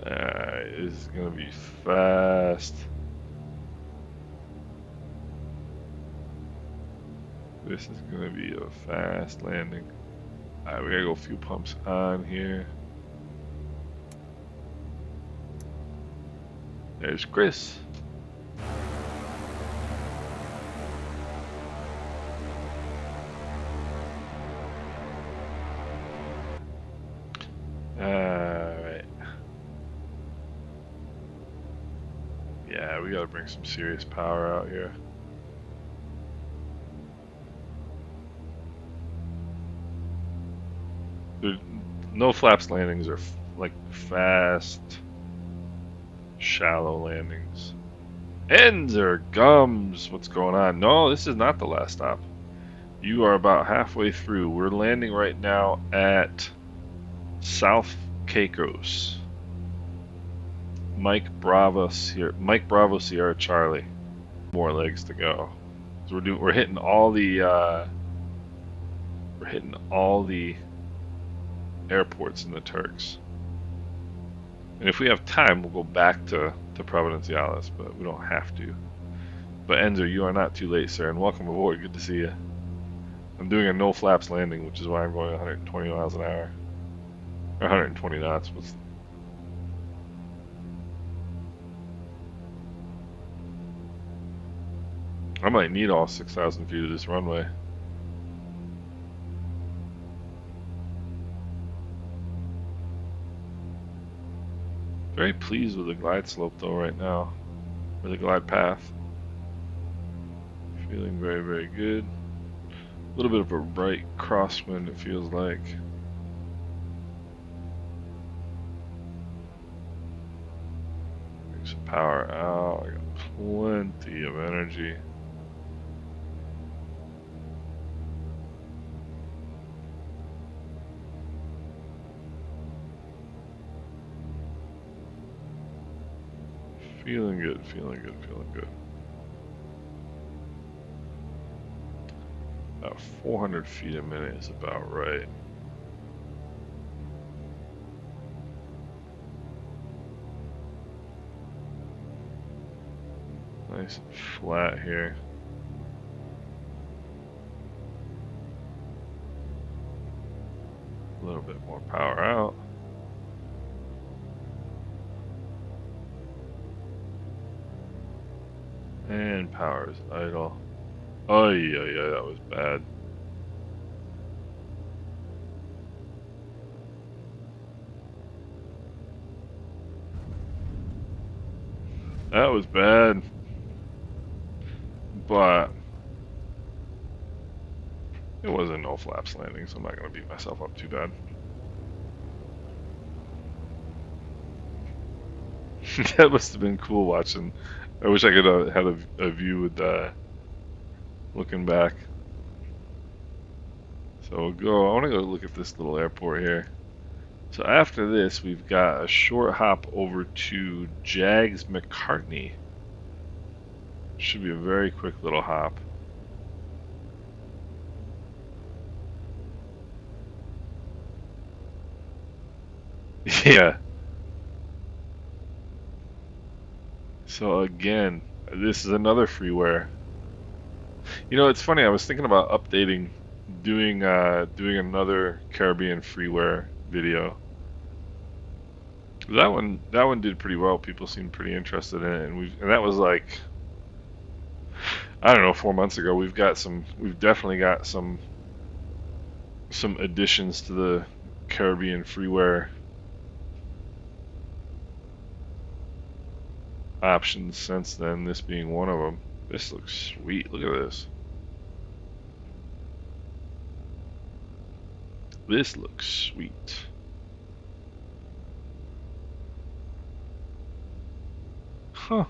Alright, this is gonna be fast. This is gonna be a fast landing. Alright, we gotta go a few pumps on here. There's Chris. Alright. Yeah, we gotta bring some serious power out here. No flaps landings are like fast, shallow landings. Ends or gums? What's going on? No, this is not the last stop. You are about halfway through. We're landing right now at South Caicos. Mike Bravo Sierra Charlie. More legs to go. So we're hitting all the airports in the Turks. And if we have time, we'll go back to Providenciales, but we don't have to. But Enzo, you are not too late, sir, and welcome aboard. Good to see you. I'm doing a no flaps landing, which is why I'm going 120 miles an hour. Or 120 knots. I might need all 6,000 feet of this runway. Very pleased with the glide slope though right now, or the glide path. Feeling very, very good. A little bit of a right crosswind it feels like. Bring some power out, I got plenty of energy. Feeling good, feeling good, feeling good. About 400 feet a minute is about right. Nice and flat here. A little bit more power out. And power is idle. Oh yeah, that was bad. That was bad. But it wasn't no flaps landing, so I'm not gonna beat myself up too bad. That must have been cool watching. I wish I could have had a view with looking back. So we'll go. I want to go look at this little airport here. So after this, we've got a short hop over to Jags McCartney. Should be a very quick little hop. Yeah. So again, this is another freeware. You know, it's funny. I was thinking about updating, doing another Caribbean freeware video. That one did pretty well. People seemed pretty interested in it, and that was like, I don't know, 4 months ago. We've definitely got some additions to the Caribbean freeware options since then, this being one of them. This looks sweet. Look at this. This looks sweet. Huh.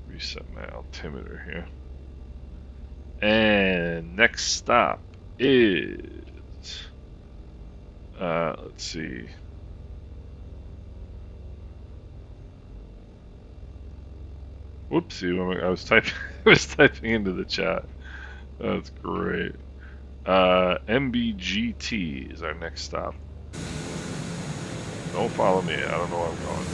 Reset my altimeter here. And next stop is, let's see. Whoopsie, I was typing I was typing into the chat. That's great. MBGT is our next stop. Don't follow me. I don't know where I'm going.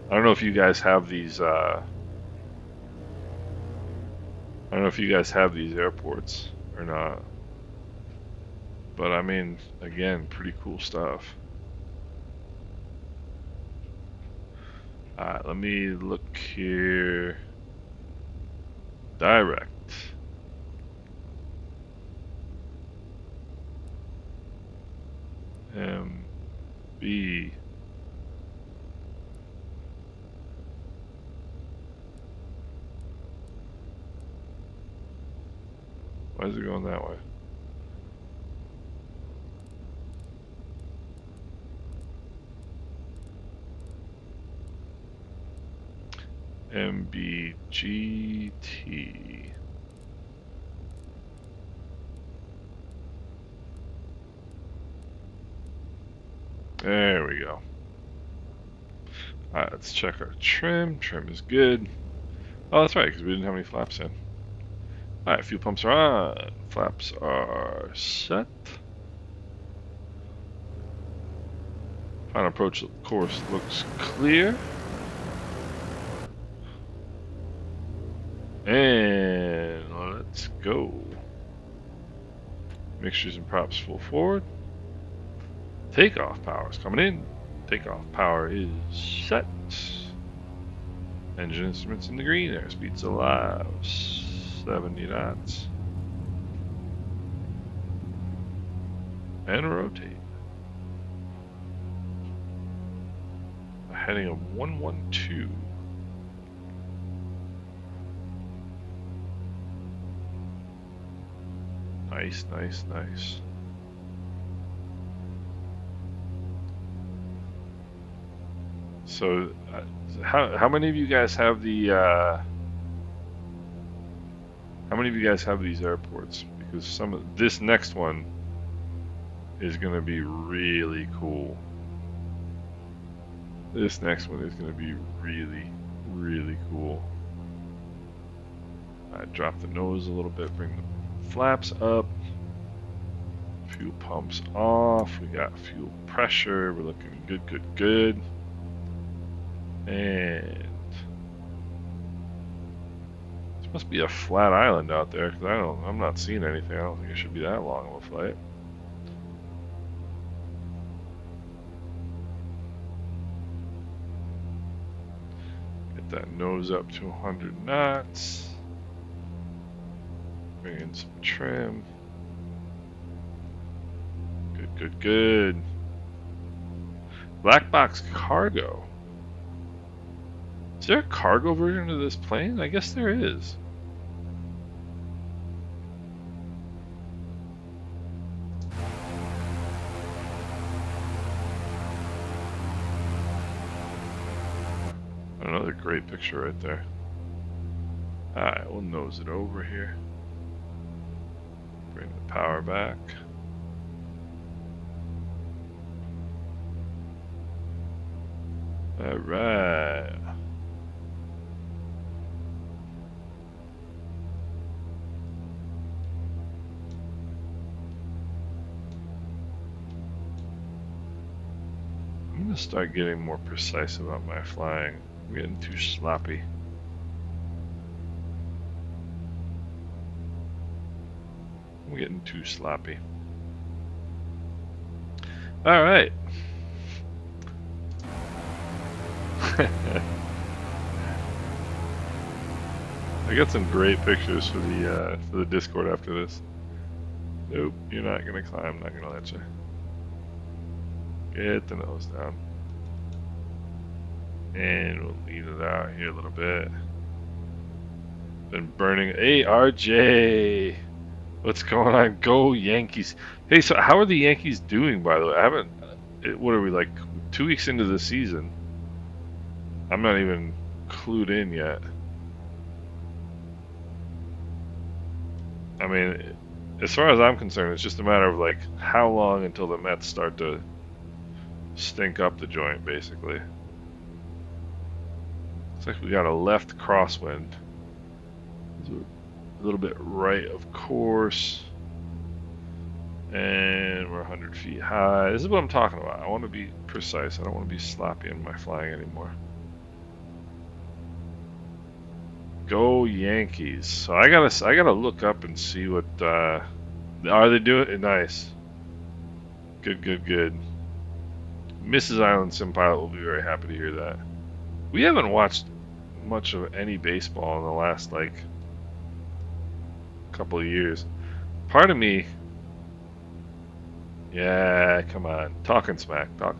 I don't know if you guys have these. I don't know if you guys have these airports or not. But I mean, again, pretty cool stuff. Alright, let me look here. Direct. MB. Why is it going that way? MBGT. There we go. Alright, let's check our trim. Trim is good. Oh, that's right, because we didn't have any flaps in. Alright, fuel pumps are on. Flaps are set. Final approach course looks clear. And let's go. Mixtures and props full forward. Takeoff power is coming in. Takeoff power is set. Engine instruments in the green. Airspeed's alive. 70 knots. And rotate. A heading of 112. Nice, nice, nice. So, how many of you guys have the? How many of you guys have these airports? Because this next one is going to be really cool. This next one is going to be really, really cool. I drop the nose a little bit, bring the flaps up. Fuel pumps off. We got fuel pressure. We're looking good, good, good. And this must be a flat island out there because I'm not seeing anything. I don't think it should be that long of a flight. Get that nose up to 100 knots. Bring in some trim. Good, good, good. Black box cargo. Is there a cargo version of this plane? I guess there is. great picture right there. Alright, we'll nose it over here. Bring the power back. Alright. I'm gonna start getting more precise about my flying. I'm getting too sloppy. I'm getting too sloppy. Alright. I got some great pictures for the Discord after this. Nope, you're not gonna climb, I'm not gonna let you. Get the nose down. And we'll leave it out here a little bit. Been burning. Hey, RJ! What's going on? Go Yankees. Hey, so how are the Yankees doing, by the way? I haven't. What are we, like 2 weeks into the season? I'm not even clued in yet. I mean, as far as I'm concerned, it's just a matter of like how long until the Mets start to stink up the joint, basically. Looks like we got a left crosswind. A little bit right, of course. And we're 100 feet high. This is what I'm talking about. I want to be precise. I don't want to be sloppy in my flying anymore. Go Yankees. So I gotta look up and see what are they doing. Nice. Good, good, good. Mrs. Island Sim Pilot will be very happy to hear that. We haven't watched much of any baseball in the last like couple of years. Part of me, yeah, come on, talking smack. Part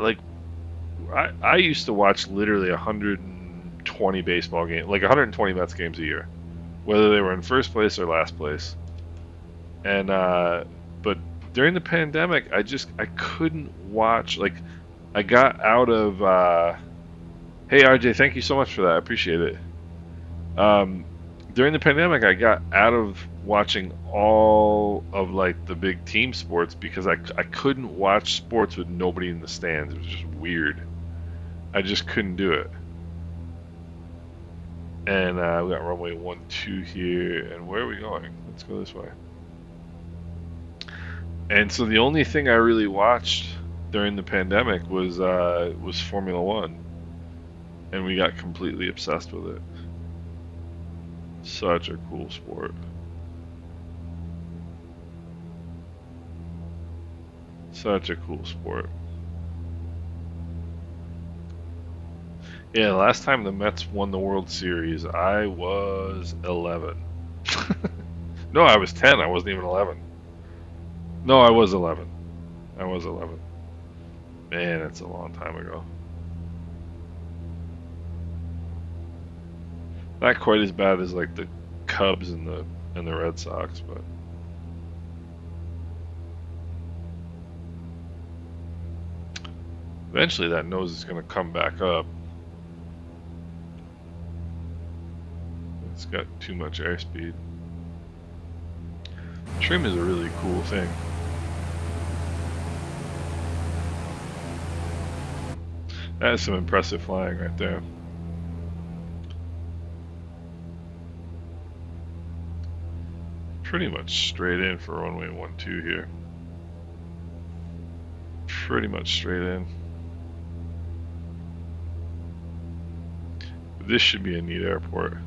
like I used to watch literally 120 baseball games, like 120 Mets games a year, whether they were in first place or last place. And but during the pandemic, I couldn't watch. Like, I got out of. Hey RJ, thank you so much for that. I appreciate it. During the pandemic, I got out of watching all of like the big team sports because I couldn't watch sports with nobody in the stands. It was just weird. I just couldn't do it. And we got runway 12 here. And where are we going? Let's go this way. And so the only thing I really watched during the pandemic was Formula One, and we got completely obsessed with it. Such a cool sport. Such a cool sport. Yeah, last time the Mets won the World Series, I was 11. No, I was 10. I wasn't even 11. No, I was 11. I was 11. Man, that's a long time ago. Not quite as bad as like the Cubs and the Red Sox, but eventually that nose is going to come back up. It's got too much airspeed. Trim is a really cool thing. That is some impressive flying right there. Pretty much straight in for runway 12 here. Pretty much straight in. But this should be a neat airport.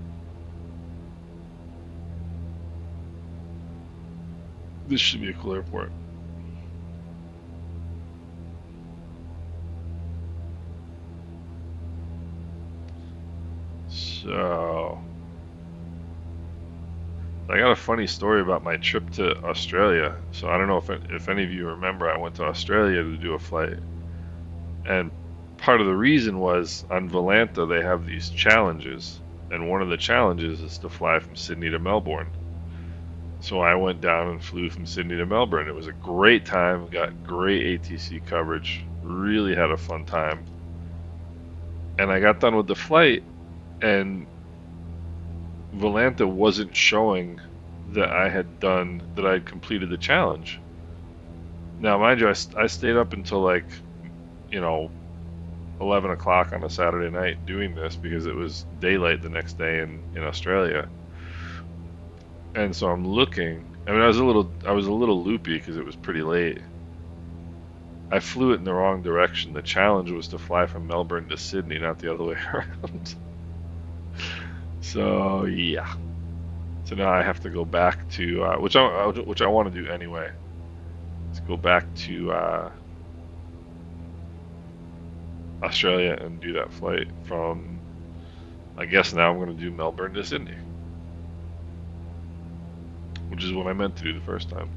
This should be a cool airport. So, I got a funny story about my trip to Australia. So I don't know if any of you remember, I went to Australia to do a flight, and part of the reason was on Volanta they have these challenges, and one of the challenges is to fly from Sydney to Melbourne. So I went down and flew from Sydney to Melbourne. It was a great time. Got great ATC coverage. Really had a fun time. And I got done with the flight, and Volanta wasn't showing that I had completed the challenge. Now, mind you, I stayed up until like, you know, 11 o'clock on a Saturday night doing this because it was daylight the next day in Australia. And so I'm looking. I mean, I was a little loopy because it was pretty late. I flew it in the wrong direction. The challenge was to fly from Melbourne to Sydney, not the other way around. So yeah. So now I have to go back to which I want to do anyway. Let's go back to Australia and do that flight from. I guess now I'm going to do Melbourne to Sydney, which is what I meant to do the first time.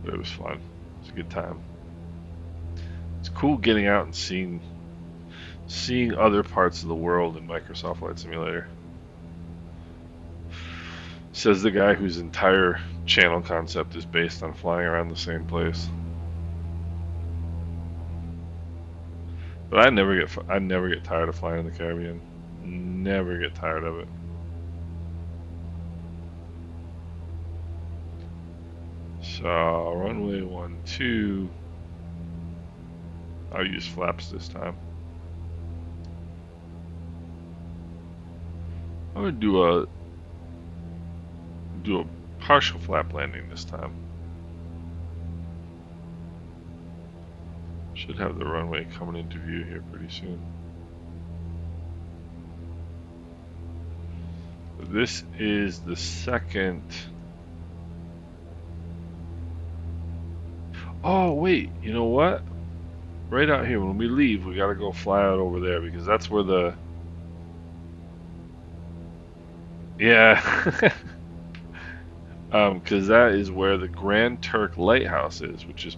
But it was fun. It's a good time. It's cool getting out and seeing other parts of the world in Microsoft Flight Simulator. Says the guy whose entire channel concept is based on flying around the same place. But I never get tired of flying in the Caribbean. Never get tired of it. So runway 12. I'll use flaps this time. I'm gonna do a partial flap landing this time. Should have the runway coming into view here pretty soon. This is the second. Oh wait, you know what? Right out here, when we leave, we gotta go fly out over there because that's where the. Yeah. Because that is where the Grand Turk Lighthouse is, which is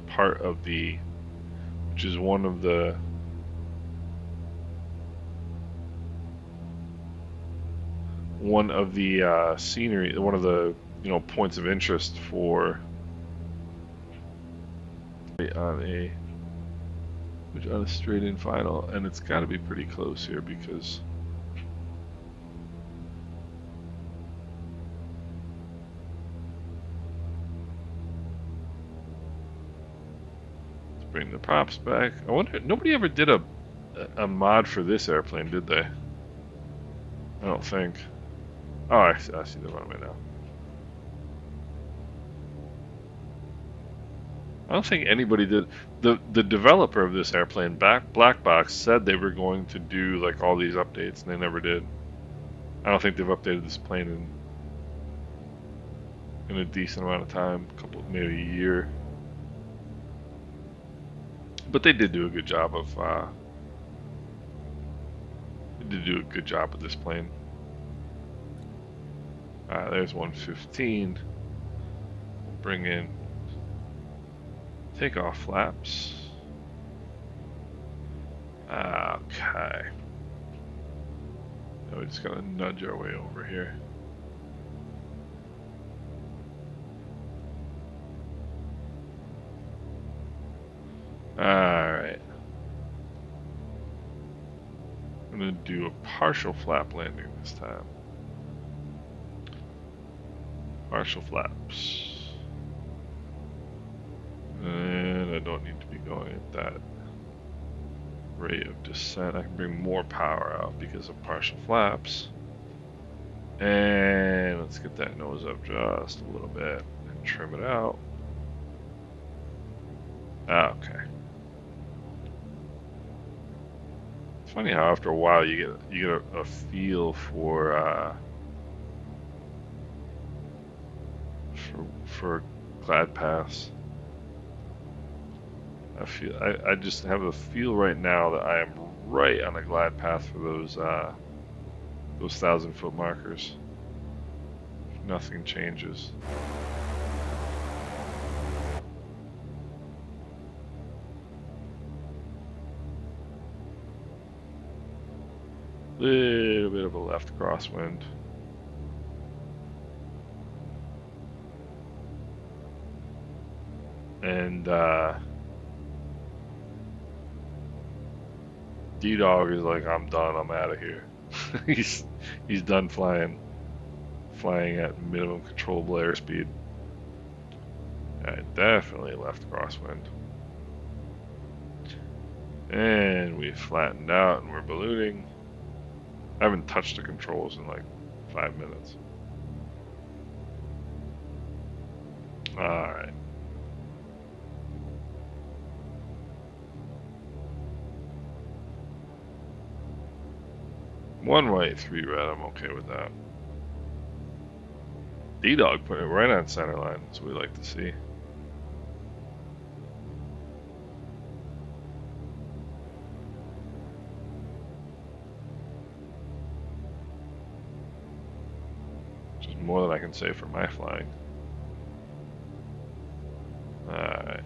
which is one of the scenery, one of the points of interest for on a straight-in final, and it's got to be pretty close here because. Bring the props back. I wonder, nobody ever did a mod for this airplane, did they? I don't think. Oh, I see the runway now. I don't think anybody did. The developer of this airplane, Black Box, said they were going to do like all these updates, and they never did. I don't think they've updated this plane in a decent amount of time, maybe a year. But they did do a good job of. They did do a good job with this plane. There's 115. We'll bring in takeoff flaps. Okay. Now we're just gonna nudge our way over here. Alright. I'm going to do a partial flap landing this time. Partial flaps. And I don't need to be going at that rate of descent. I can bring more power out because of partial flaps. And let's get that nose up just a little bit and trim it out. Okay. It's funny how after a while you get a feel for glide paths. I just have a feel right now that I am right on a glide path for those 1,000-foot markers. Nothing changes. Little bit of a left crosswind. And D-Dog is like, I'm done, I'm out of here. he's he's done flying at minimum controllable airspeed. I definitely left crosswind. And we flattened out and we're ballooning. I haven't touched the controls in like 5 minutes. Alright. One white, three red, I'm okay with that. D-Dog put it right on center line, that's what we like to see. Which is more than I can say for my flying. Alright.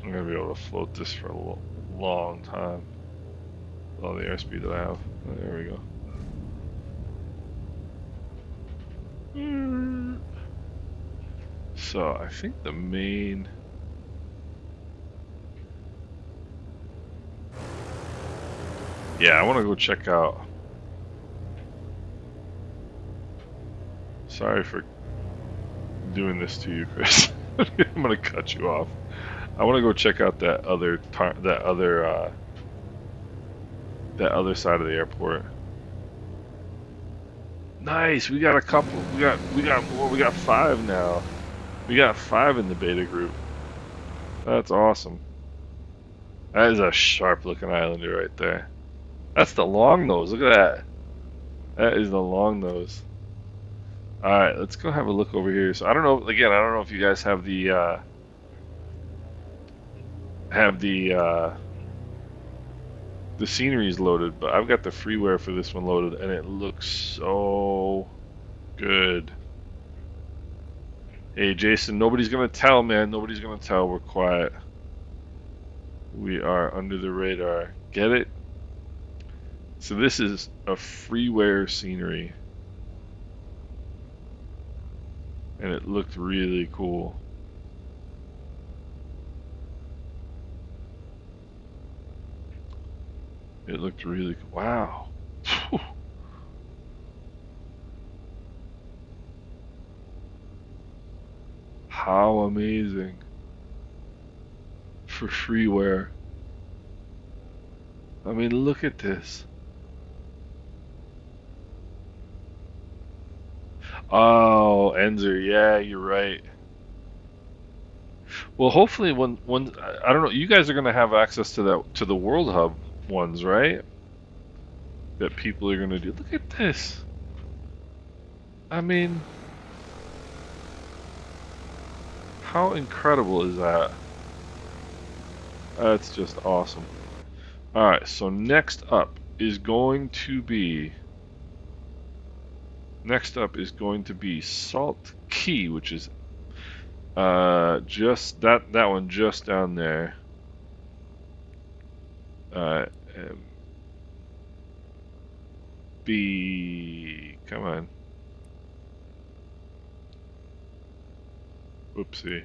I'm gonna be able to float this for a long time. With all the airspeed that I have. Oh, there we go. So I think the main. Yeah, I want to go check out. Sorry for doing this to you, Chris. I'm gonna cut you off. I want to go check out that other side of the airport. Nice. We got a couple. We got 5 now. We got 5 in the beta group. That's awesome. That is a sharp looking islander right there. That's the long nose. Look at that. That is the long nose. All right, let's go have a look over here. So I don't know. Again, I don't know if you guys have the sceneries loaded, but I've got the freeware for this one loaded, and it looks so good. Hey, Jason, nobody's gonna tell, man. Nobody's gonna tell. We're quiet. We are under the radar. Get it? So this is a freeware scenery. And it looked really cool. It looked really cool. Wow. How amazing. For freeware. I mean, look at this. Oh, Enzer, yeah, you're right. Well, hopefully when I don't know, you guys are gonna have access to the World Hub ones, right? That people are gonna do. Look at this. I mean, how incredible is that? That's just awesome. All right, so next up is going to be Salt Key, which is just that one just down there. Come on. Oopsie.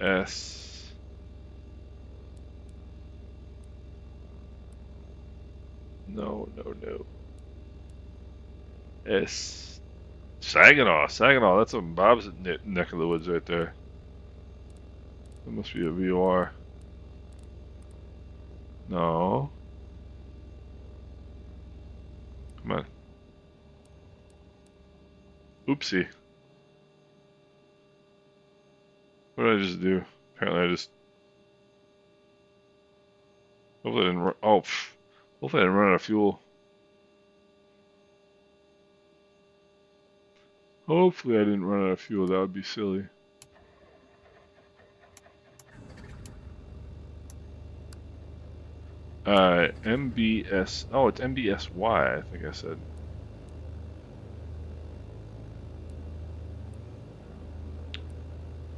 S. No. S. Saginaw. That's a Bob's neck of the woods right there. That must be a VOR. No. Come on. Oopsie. What did I just do? Apparently I just... Hopefully I didn't run... Oh, hopefully I didn't run out of fuel. Hopefully I didn't run out of fuel. That would be silly. MBS... Oh, it's MBSY, I think I said.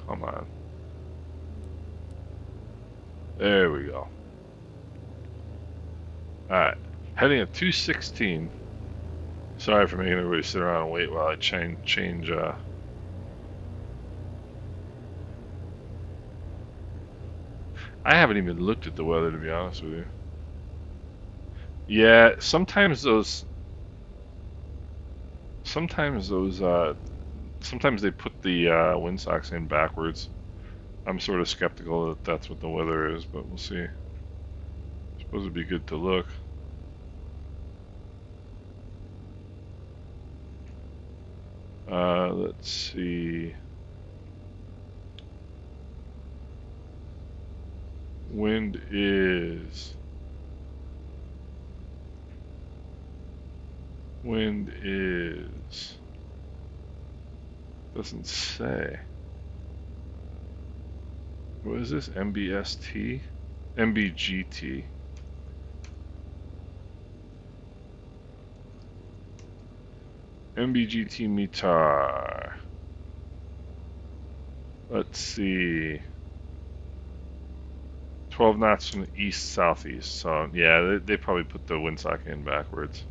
Come on. There we go. Alright. Heading at 216. Sorry for making everybody sit around and wait while I change I haven't even looked at the weather, to be honest with you. Yeah, sometimes they put the windsocks in backwards. I'm sort of skeptical that that's what the weather is, but we'll see. I suppose it'd be good to look. Let's see. Wind is doesn't say. What is this? MBST? MBGT. MBGT meter. Let's see. 12 knots from the east-southeast. So, yeah, they probably put the windsock in backwards.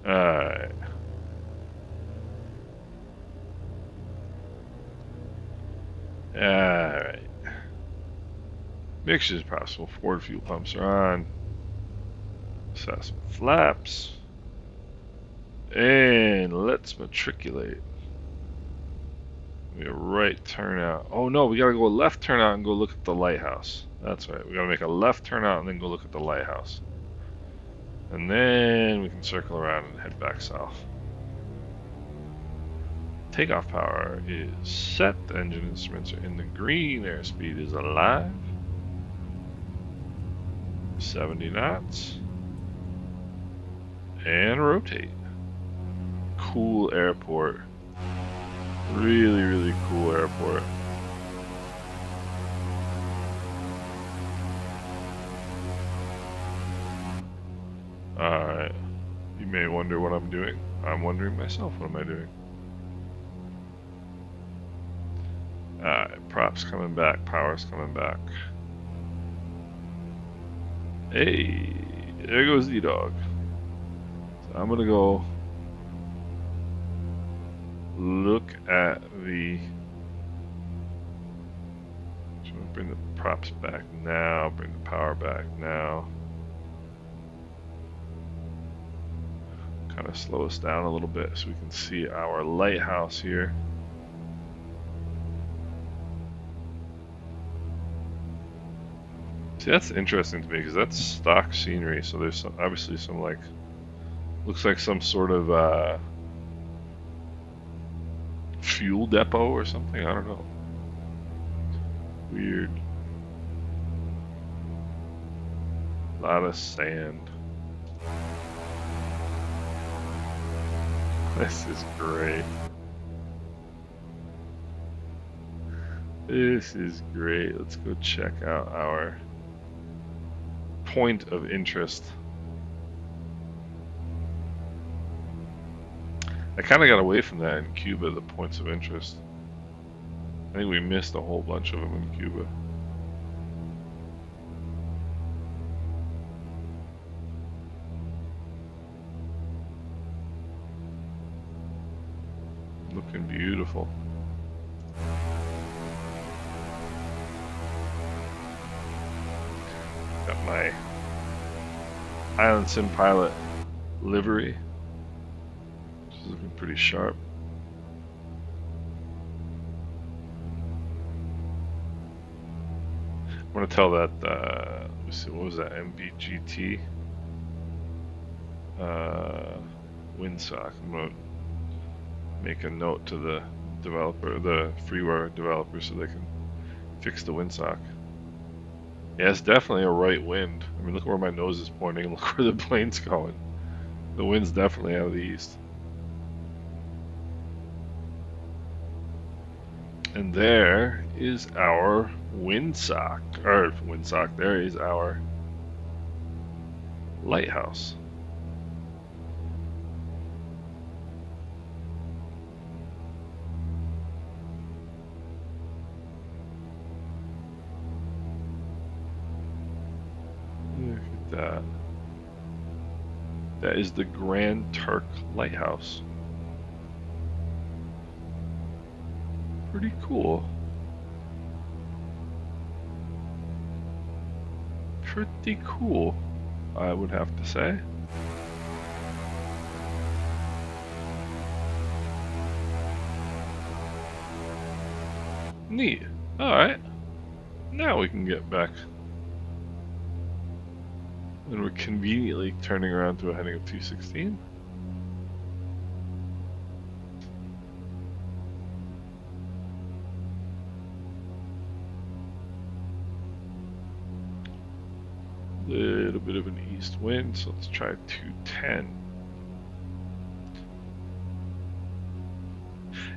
Alright. Alright. Mixture is possible. Forward fuel pumps are on. Assessment flaps. And let's matriculate. We a right turnout. Oh no, we gotta go left turnout and go look at the lighthouse. That's right. We gotta make a left turnout and then go look at the lighthouse. And then we can circle around and head back south. Takeoff power is set. The engine instruments are in the green. Airspeed is alive. 70 knots. And rotate. Cool airport. Really, really cool airport. Alright. You may wonder what I'm doing. I'm wondering myself, what am I doing? Alright, props coming back, power's coming back. Hey, there goes D-Dog. So I'm gonna go look at the... So I'm gonna bring the props back now, bring the power back now. Kind of slow us down a little bit so we can see our lighthouse here. See, that's interesting to me because that's stock scenery. So there's obviously some like, looks like some sort of fuel depot or something. I don't know. Weird. A lot of sand. This is great. This is great. Let's go check out our point of interest. I kind of got away from that in Cuba, the points of interest. I think we missed a whole bunch of them in Cuba. Looking beautiful. Got my Island Sim Pilot livery, which is looking pretty sharp. I'm gonna tell that, let me see, what was that, MBGT? Windsock. I'm gonna make a note to the developer, the freeware developer, so they can fix the windsock. Yeah, it's definitely a right wind. I mean, look where my nose is pointing, look where the plane's going. The wind's definitely out of the east. And there is our windsock, there is our lighthouse. that. That is the Grand Turk Lighthouse. Pretty cool. Pretty cool, I would have to say. Neat. Alright. Now we can get back. And we're conveniently turning around to a heading of 216. Little bit of an east wind, so let's try 210.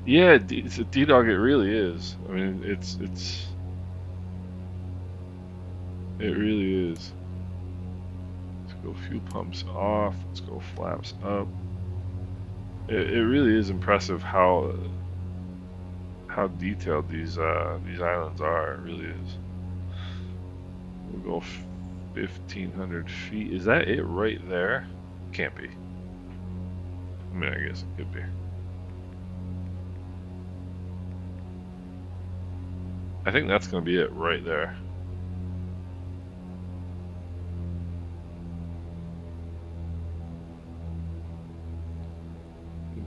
Yeah, it's a D-Dog, it really is. I mean, it really is. Let's go fuel pumps off, let's go flaps up. It really is impressive how detailed these islands are. It really is. We'll go 1,500 feet. Is that it right there? Can't be. I mean, I guess it could be. I think that's going to be it right there.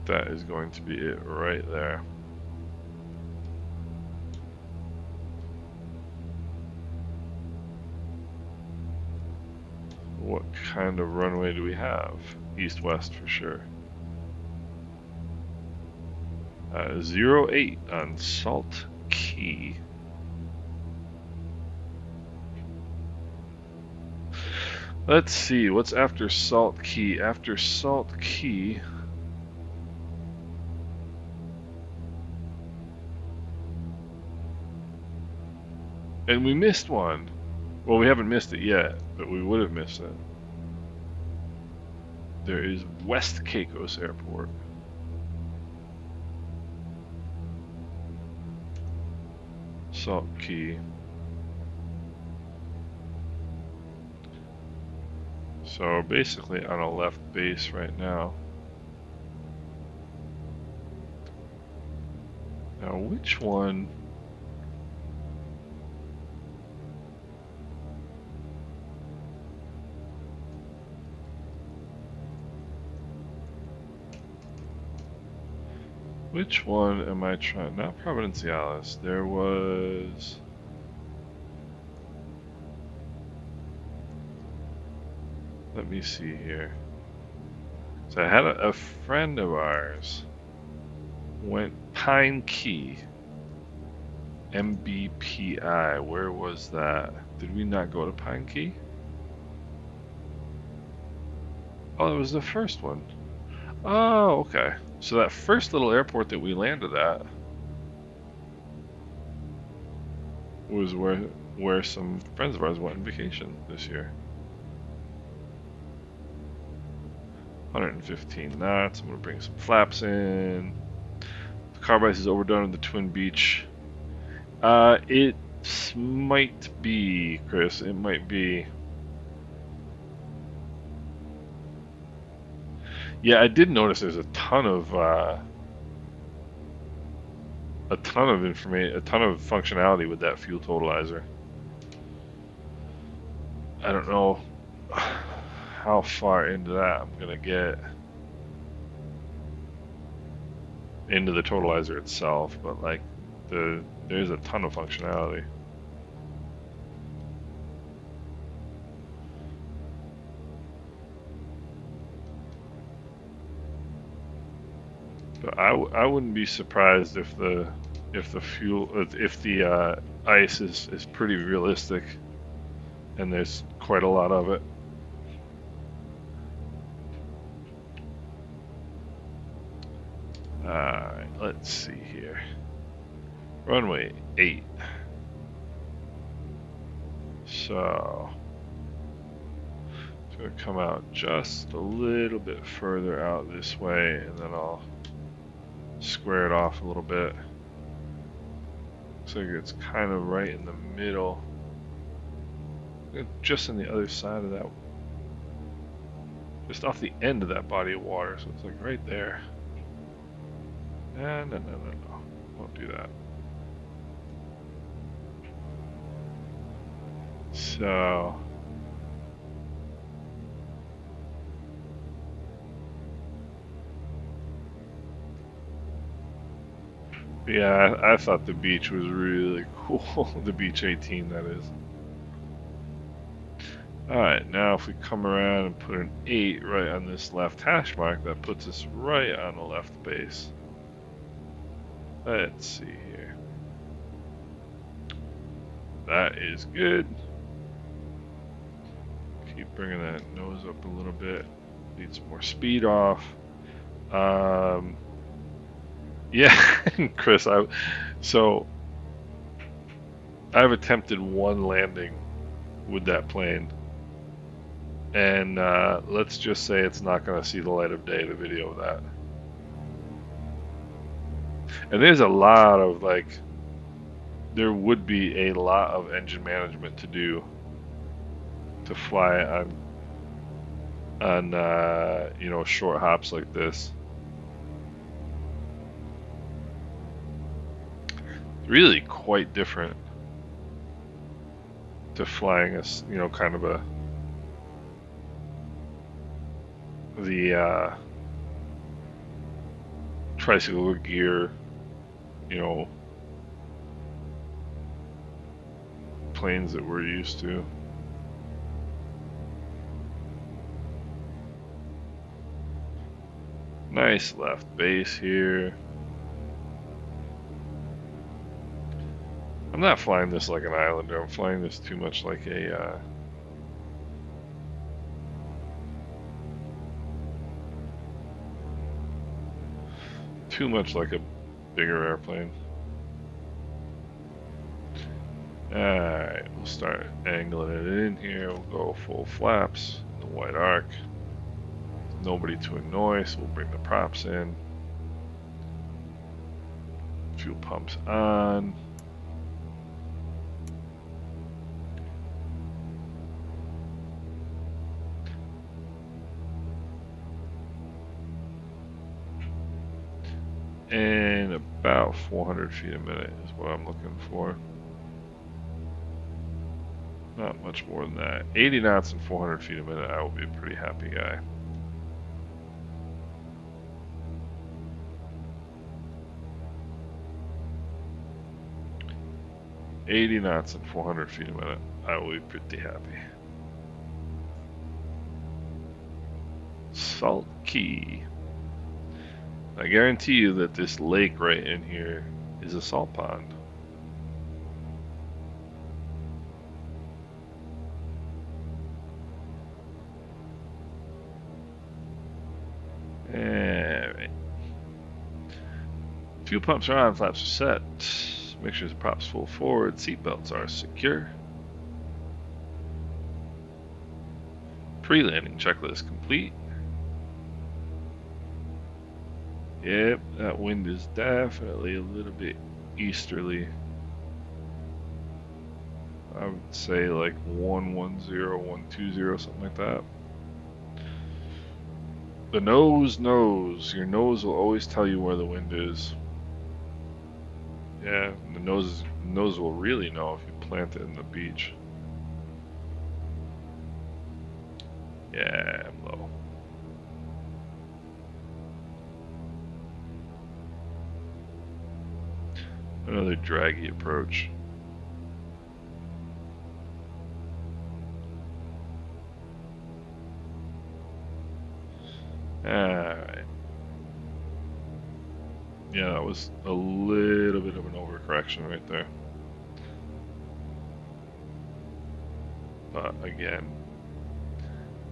That is going to be it right there. What kind of runway do we have? East-west for sure. 08 on Salt Key. Let's see, what's after Salt Key? After Salt Key... And we missed one. Well, we haven't missed it yet, but we would have missed it. There is West Caicos Airport. Salt Key. So we're basically on a left base right now. Now which one? Which one am I trying? Not Providenciales. There was... Let me see here. So I had a friend of ours went Pine Key. MBPI. Where was that? Did we not go to Pine Key? Oh, it was the first one. Oh, okay. So that first little airport that we landed at was where some friends of ours went on vacation this year. 115 knots. I'm gonna bring some flaps in. The carb ice is overdone in the Twin Beach. It might be, Chris. It might be. Yeah, I did notice there's a ton of information, a ton of functionality with that fuel totalizer. I don't know how far into that I'm gonna get into the totalizer itself, but like there's a ton of functionality. But I wouldn't be surprised if the ice is pretty realistic, and there's quite a lot of it. Alright, let's see here. Runway 8. So it's gonna come out just a little bit further out this way, and then I'll square it off a little bit. Looks like it's kind of right in the middle. Just on the other side of that Just off the end of that body of water, so it's like right there. No. Won't do that. So... yeah, I thought the beach was really cool. The beach 18, that is. Alright, now if we come around and put an 8 right on this left hash mark, that puts us right on the left base. Let's see here. That is good. Keep bringing that nose up a little bit. Need some more speed off. Yeah, Chris, so I've attempted one landing with that plane, and let's just say it's not going to see the light of day, the video of that. And there's a lot of, like, there would be a lot of engine management to do to fly on you know, short hops like this. Really quite different to flying a, you know, kind of the tricycle gear, you know, planes that we're used to. Nice left base here. I'm not flying this like an Islander. I'm flying this too much like a bigger airplane. Alright, we'll start angling it in here. We'll go full flaps, the white arc. Nobody to annoy, so we'll bring the props in. Fuel pumps on. And about 400 feet a minute is what I'm looking for. Not much more than that. 80 knots and 400 feet a minute, I will be a pretty happy guy. $80 knots and 400 feet a minute, I will be pretty happy. Salt Key. I guarantee you that this lake right in here is a salt pond. Alright. Fuel pumps are on, flaps are set. Make sure the props full forward, seatbelts are secure. Pre-landing checklist complete. Yep, that wind is definitely a little bit easterly. I would say like 110, 120, something like that. The nose knows. Your nose will always tell you where the wind is. Yeah, the nose will really know if you plant it in the beach. Yeah, I'm low. Another draggy approach. Alright. Yeah, that was a little bit of an overcorrection right there. But again,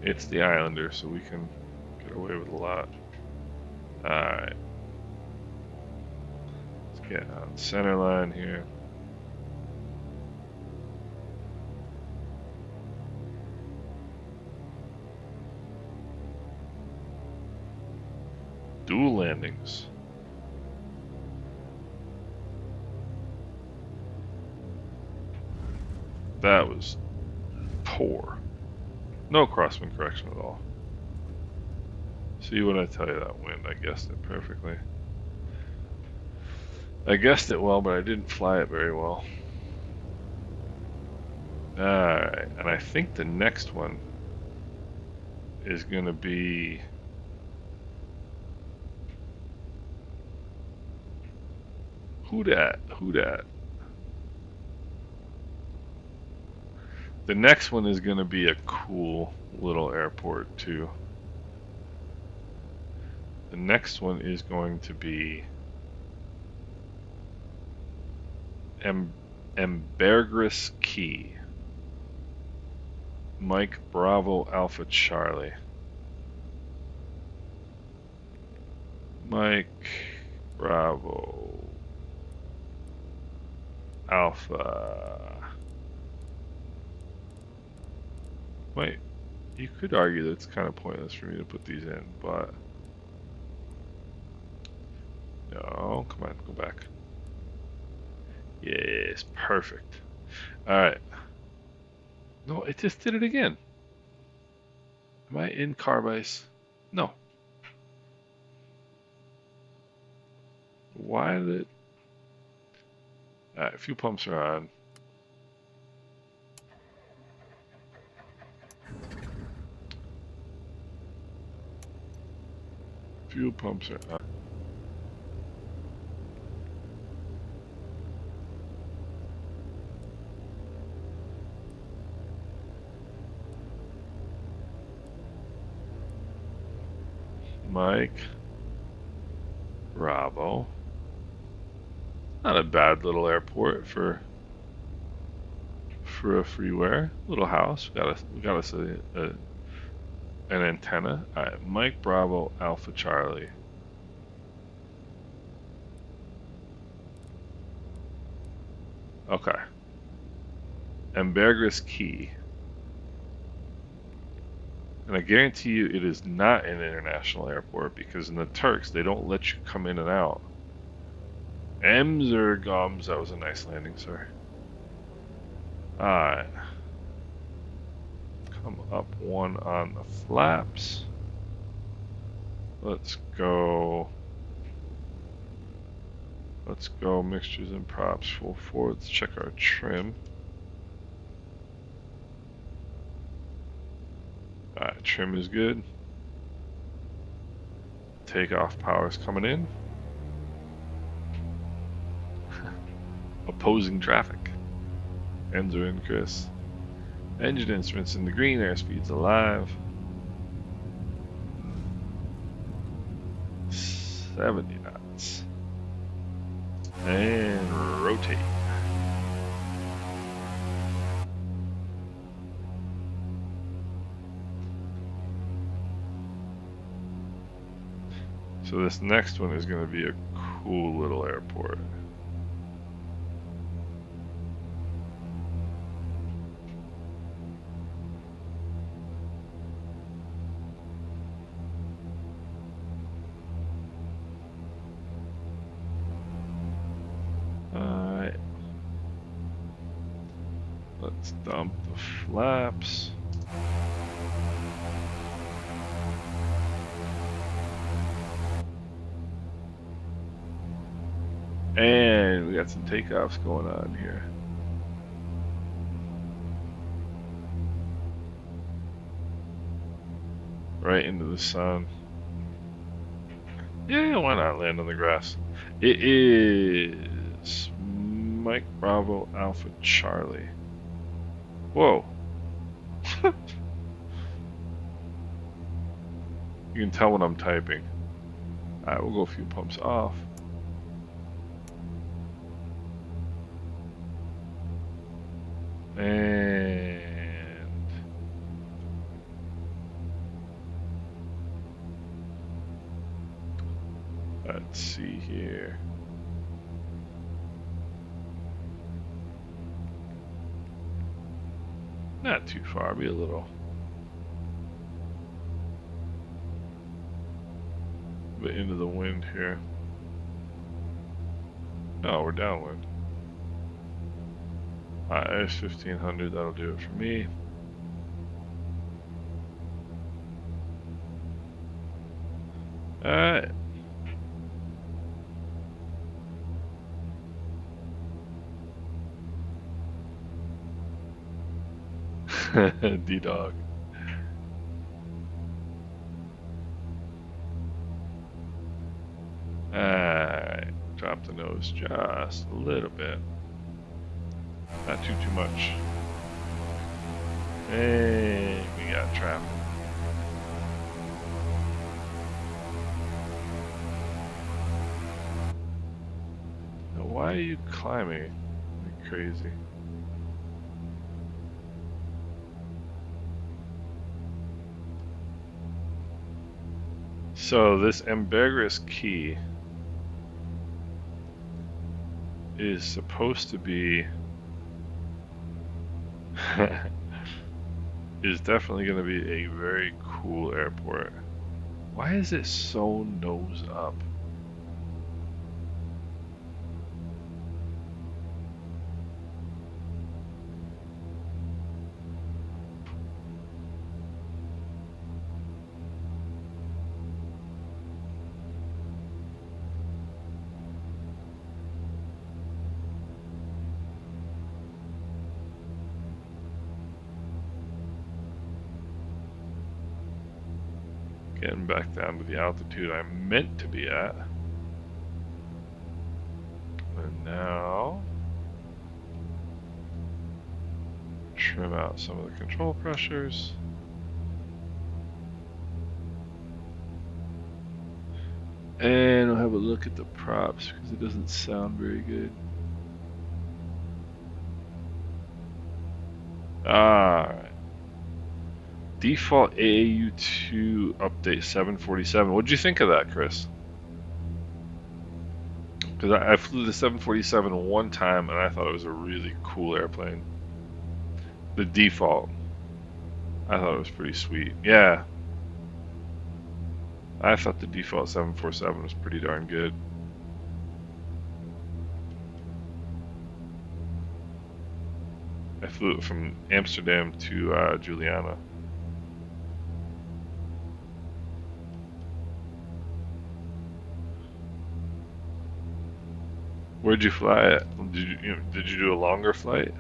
it's the Islander, so we can get away with a lot. Alright. Let's get on center line here. Dual landings. That was poor. No crosswind correction at all. See what I tell you, that wind, I guessed it perfectly. I guessed it well, but I didn't fly it very well. Alright, and I think the next one is going to be... Who dat? Who dat? The next one is going to be a cool little airport, too. The next one is going to be Ambergris Key. Mike Bravo Alpha Charlie. Mike Bravo Alpha. Wait, you could argue that it's kind of pointless for me to put these in, but no, come on, go back. Yes, perfect. Alright. No, it just did it again. Am I in carb ice? No. Why did it... Alright, fuel pumps are on. Fuel pumps are on. Mike Bravo. Not a bad little airport for a freeware. Little house. We got us an antenna. Alright, Mike Bravo Alpha Charlie. Okay. Ambergris Key. And I guarantee you it is not an international airport, because in the Turks they don't let you come in and out. M's or Gums, that was a nice landing, sir. Alright. Come up one on the flaps. Let's go. Let's go mixtures and props full forward. Let's check our trim. Alright, trim is good. Takeoff power is coming in. Opposing traffic. Ends are in, Chris. Engine instruments in the green, airspeed's alive. 70 knots. And rotate. So this next one is going to be a cool little airport. Alright. Let's dump the flaps. And we got some takeoffs going on here. Right into the sun. Yeah, why not land on the grass? It is Mike Bravo Alpha Charlie. Whoa. You can tell when I'm typing. Alright, we'll go a few pumps off. And let's see here. Not too far, be a little bit into the wind here. No, we're downwind. Alright, there's 1500, that'll do it for me. Alright. D-Dog. Alright. Drop the nose just a little bit. Not too much. Hey, we got traffic. Now, why are you climbing like crazy? So this ambergris key is supposed to be is definitely going to be a very cool airport. Why is it so nose up? Getting back down to the altitude I meant to be at. And now, trim out some of the control pressures. And I'll have a look at the props because it doesn't sound very good. Alright. Default AAU2 update 747. What'd you think of that, Chris? Because I flew the 747 one time and I thought it was a really cool airplane. The default. I thought it was pretty sweet. Yeah. I thought the default 747 was pretty darn good. I flew it from Amsterdam to Juliana. Where'd you fly it? Did you do a longer flight?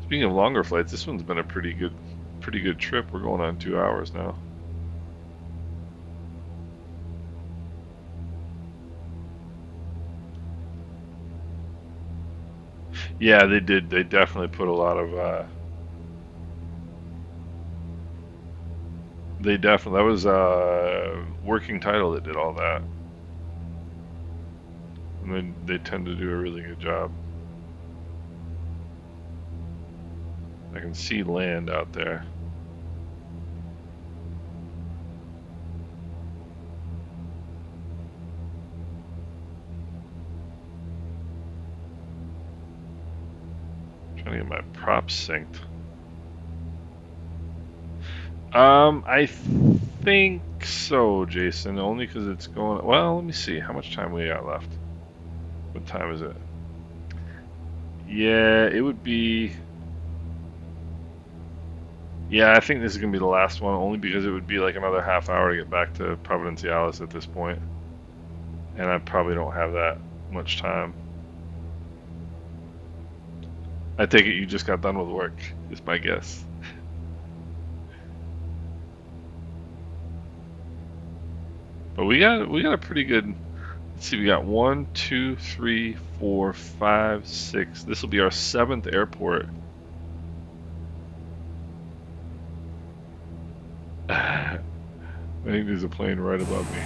Speaking of longer flights, this one's been a pretty good trip. We're going on 2 hours now. Yeah, they did. They definitely put a lot of. That was working title that did all that. And they tend to do a really good job. I can see land out there. Trying to get my props synced. I think so, Jason. Only because it's going. Well, let me see. How much time we got left? What time is it? Yeah, it would be. Yeah, I think this is gonna be the last one, only because it would be like another half hour to get back to Providenciales at this point, and I probably don't have that much time. I take it you just got done with work, is my guess. But we got a pretty good. Let's see, we got 1, 2, 3, 4, 5, 6. This will be our 7th airport. I think there's a plane right above me.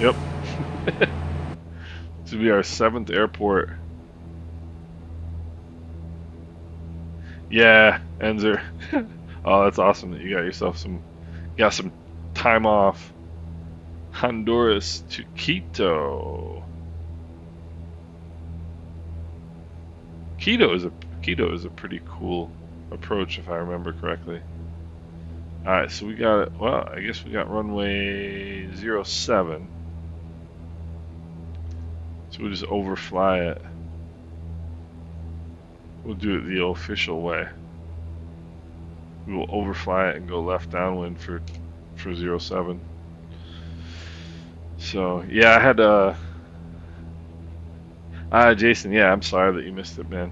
Yep. This will be our 7th airport. Yeah, Enzer. Oh, that's awesome that you got yourself some time off. Honduras to Quito. Quito is a pretty cool approach if I remember correctly. Alright, so we got it. Well, I guess we got runway 07. So we'll just overfly it. We'll do it the official way. We will overfly it and go left downwind for for 07. So yeah, I had Jason. Yeah, I'm sorry that you missed it, man.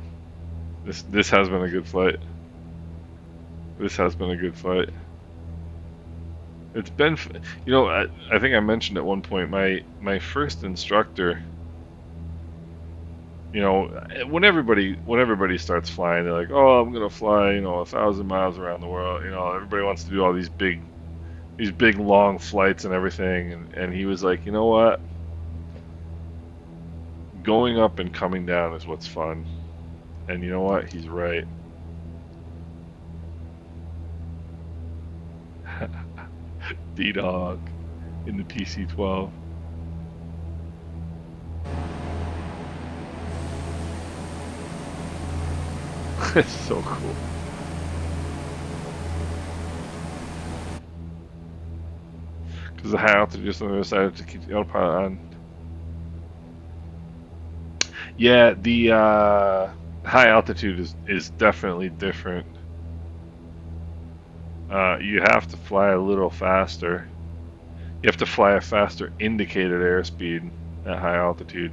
This has been a good flight. This has been a good flight. It's been, you know, I think I mentioned at one point my first instructor. You know, when everybody starts flying, they're like, "Oh, I'm gonna fly, 1,000 miles around the world." You know, everybody wants to do all these big long flights and everything. And he was like, "You know what? Going up and coming down is what's fun." And you know what? He's right. D-Dog in the PC-12. It's so cool. Because the high altitude just decided to keep the autopilot on. Yeah, the high altitude is definitely different. You have to fly a little faster. You have to fly a faster indicated airspeed at high altitude.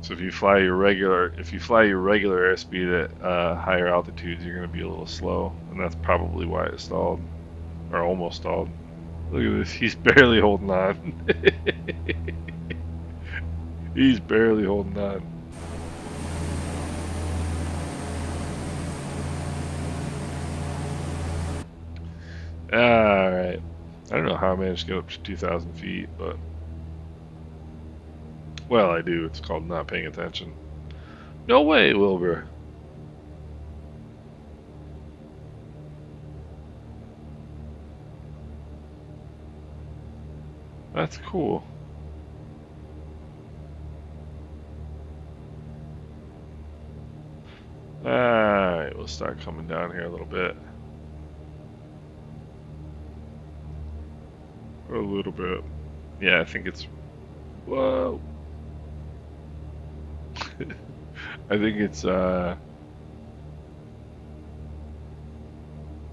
So if you fly your regular airspeed at higher altitudes, you're going to be a little slow, and that's probably why it stalled, or almost stalled. Look at this, he's barely holding on. He's barely holding on. Alright. I don't know how I managed to get up to 2,000 feet, but... Well, I do. It's called not paying attention. No way, Wilbur. That's cool. Alright, we'll start coming down here a little bit. A little bit. Yeah, I think it's... Whoa. I think it's, right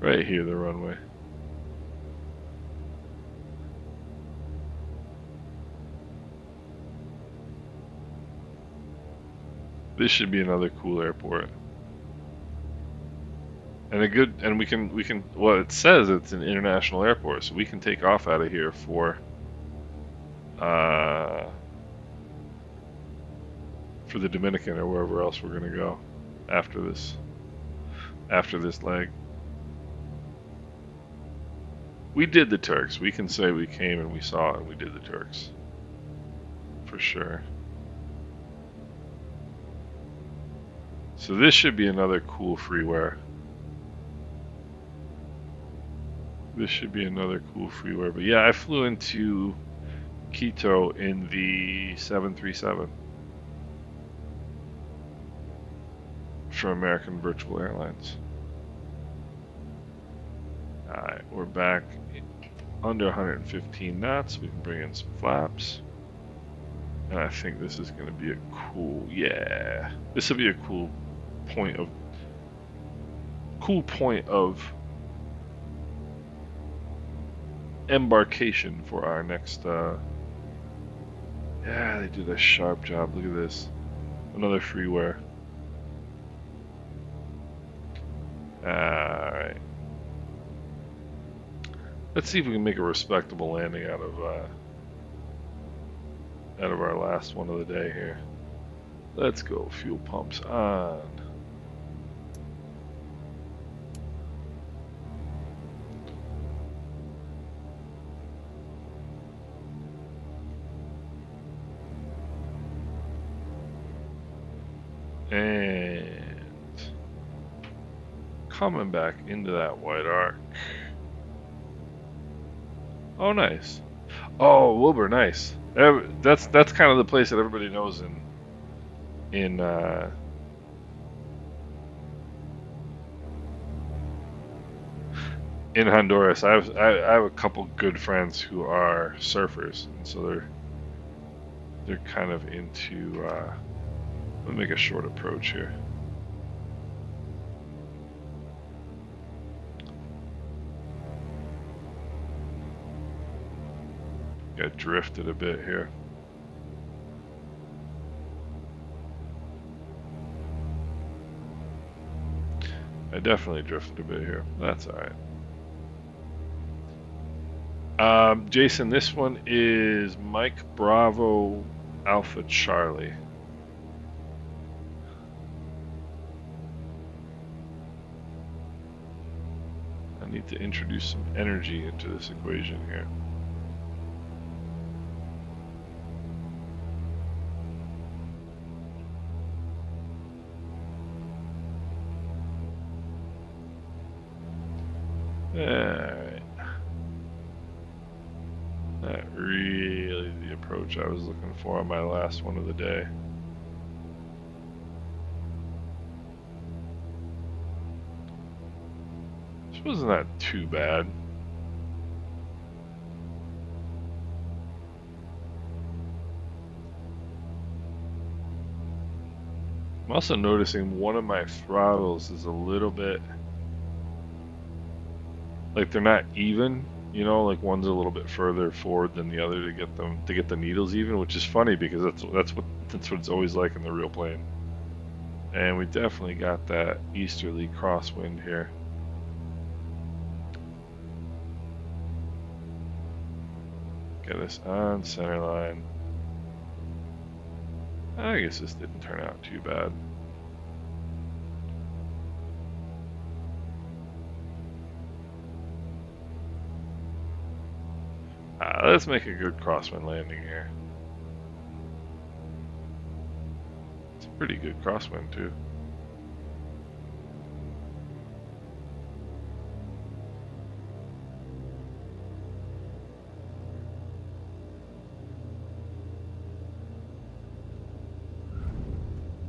here, the runway. This should be another cool airport. And we can, well, it says it's an international airport, so we can take off out of here for the Dominican or wherever else we're gonna go after this leg. We did the Turks. We can say we came and we saw it and we did the Turks. For sure. So this should be another cool freeware. This should be another cool freeware. But yeah, I flew into Quito in the 737 for American Virtual Airlines. Alright, we're back under 115 knots. We can bring in some flaps. And I think this is going to be a cool, yeah. This will be a cool point of embarkation for our next, yeah, they did a sharp job. Look at this. Another freeware. Alright. Let's see if we can make a respectable landing out of our last one of the day here. Let's go. Fuel pumps on. And coming back into that white arc. Oh, nice. Oh, Wilbur, nice. That's kind of the place that everybody knows in Honduras. I have a couple good friends who are surfers, and so they're kind of into. Let me make a short approach here. Got drifted a bit here. I definitely drifted a bit here. That's all right. Jason, this one is Mike Bravo Alpha Charlie. I need to introduce some energy into this equation here. Alright. Not really the approach I was looking for on my last one of the day. This wasn't that too bad. I'm also noticing one of my throttles is a little bit like they're not even, you know, like one's a little bit further forward than the other to get the needles even, which is funny because that's what it's always like in the real plane. And we definitely got that easterly crosswind here. Get us on center line. I guess this didn't turn out too bad. Let's make a good crosswind landing here. It's a pretty good crosswind too.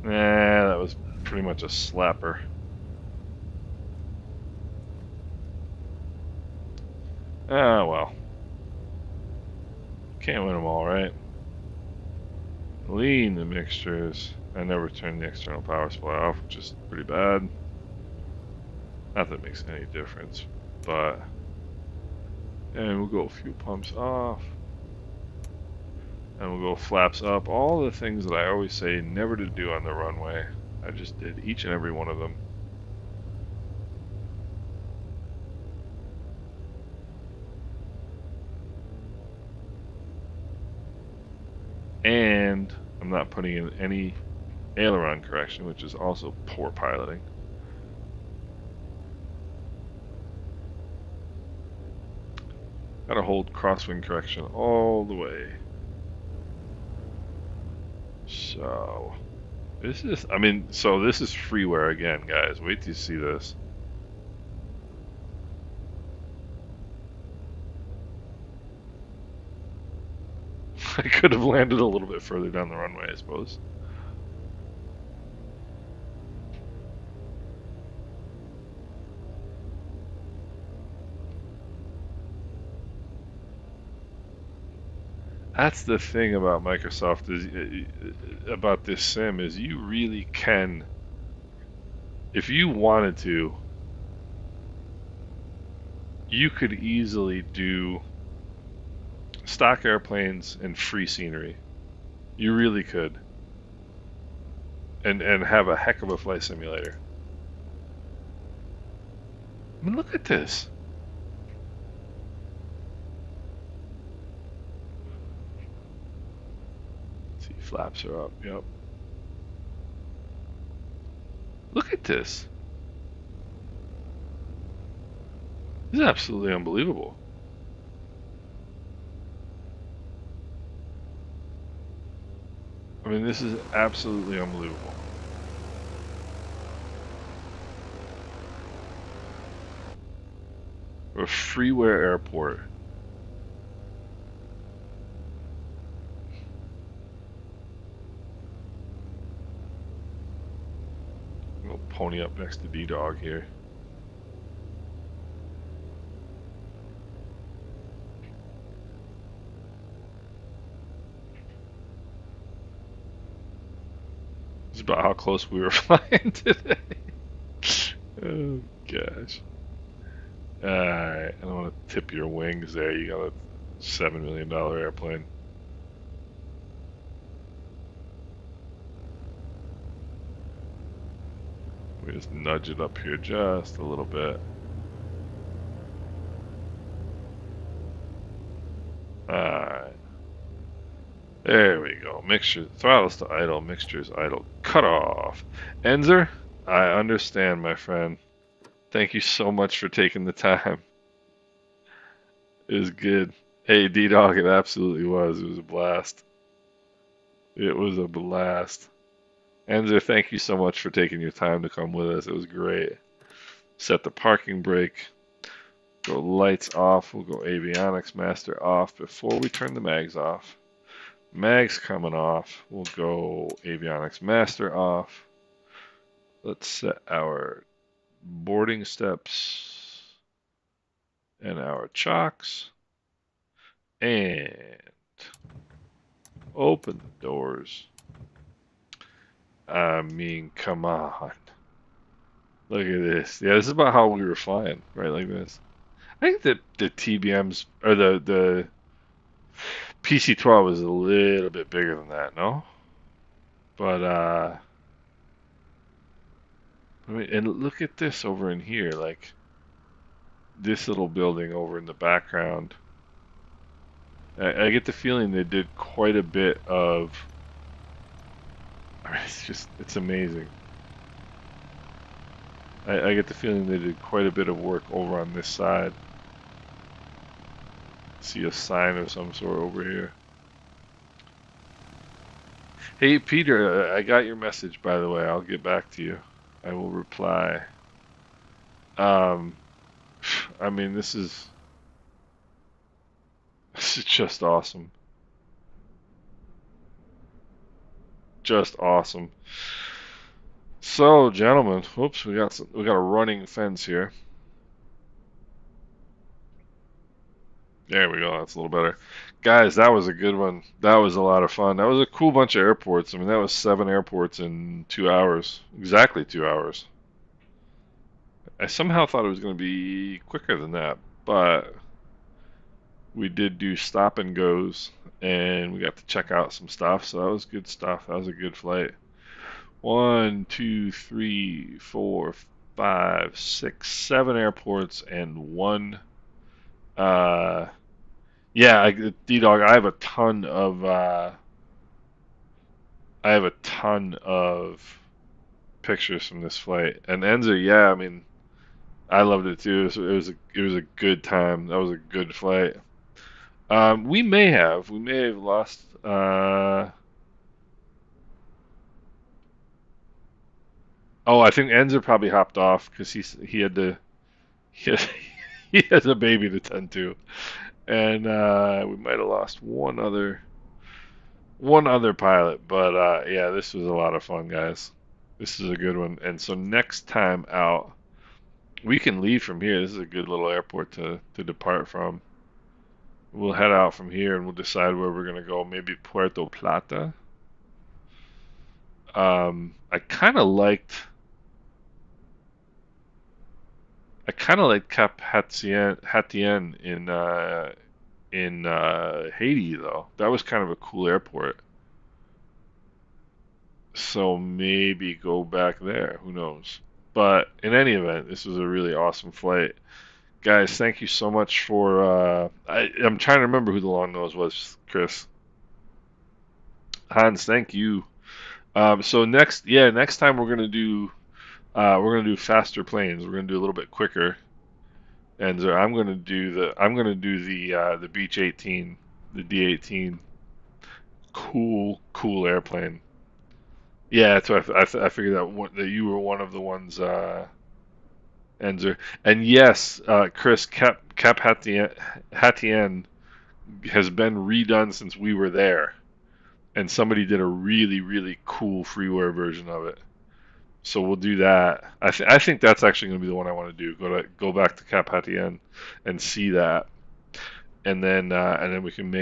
Nah, that was pretty much a slapper. Ah, well. Can't win them all, right? Lean the mixtures. I never turned the external power supply off, which is pretty bad. Not that it makes any difference, but... And we'll go a few pumps off. And we'll go flaps up. All the things that I always say never to do on the runway. I just did each and every one of them. And I'm not putting in any aileron correction, which is also poor piloting. Gotta hold crosswind correction all the way. So, this is, I mean, so this is freeware again, guys. Wait till you see this. I could have landed a little bit further down the runway, I suppose. That's the thing about Microsoft is about this sim is you really can, if you wanted to, you could easily do stock airplanes and free scenery. You really could. And have a heck of a flight simulator. I mean, look at this. Let's see, flaps are up. Yep. Look at this. This is absolutely unbelievable. I mean, this is absolutely unbelievable. A freeware airport. We'll pony up next to D-Dog here. This is about how close we were flying today. Oh gosh. Alright, I don't want to tip your wings there. You gotta $7 million airplane. We just nudge it up here just a little bit. Alright. There we go. Mixture. Throttles to idle. Mixtures idle. Cut off. Enzer, I understand, my friend. Thank you so much for taking the time. It was good. Hey, D-Dog, it absolutely was. It was a blast. It was a blast. Enzer, thank you so much for taking your time to come with us. It was great. Set the parking brake. Go lights off. We'll go avionics master off before we turn the mags off. Mags coming off. We'll go avionics master off. Let's set our boarding steps and our chocks. And open the doors. I mean, come on. Look at this. Yeah, this is about how we were flying, right? Like this. I think that the TBMs or the PC-12 was a little bit bigger than that, no? But I mean, and look at this over in here, like this little building over in the background. I get the feeling they did quite a bit of. I mean, it's amazing. I get the feeling they did quite a bit of work over on this side. See a sign of some sort over here. Hey Peter, I got your message, by the way. I'll get back to you. I will reply. I mean, this is just awesome. Just awesome. So, gentlemen, whoops, we got a running fence here. There we go. That's a little better. Guys, that was a good one. That was a lot of fun. That was a cool bunch of airports. I mean, that was 7 airports in 2 hours. Exactly 2 hours. I somehow thought it was going to be quicker than that, but we did do stop and goes, and we got to check out some stuff, so that was good stuff. That was a good flight. 1, 2, 3, 4, 5, 6, 7 airports and one. Yeah, D-Dog, I have a ton of pictures from this flight. And Enzo, yeah, I mean, I loved it too. It was a good time. That was a good flight. We may have lost. Oh, I think Enzo probably hopped off because he had to he had, he has a baby to tend to, and we might have lost one other pilot. But yeah, this was a lot of fun, guys. This is a good one. And so next time out, we can leave from here. This is a good little airport to depart from. We'll head out from here and we'll decide where we're gonna go. Maybe Puerto Plata. I kind of liked Cap Hatien in Haiti though. That was kind of a cool airport. So maybe go back there. Who knows? But in any event, this was a really awesome flight. Guys, thank you so much for. I'm trying to remember who the long nose was, Chris. Hans, thank you. So next time we're gonna do faster planes. We're gonna do a little bit quicker, and I'm gonna do the Beech 18, the D18. Cool airplane. Yeah, that's what I figured that you were one of the ones, Enzer. And yes, Chris, Cap Hatien has been redone since we were there, and somebody did a really cool freeware version of it. So we'll do that. I think that's actually going to be the one I want to do. Go back to Cap Hatien and see that, and then we can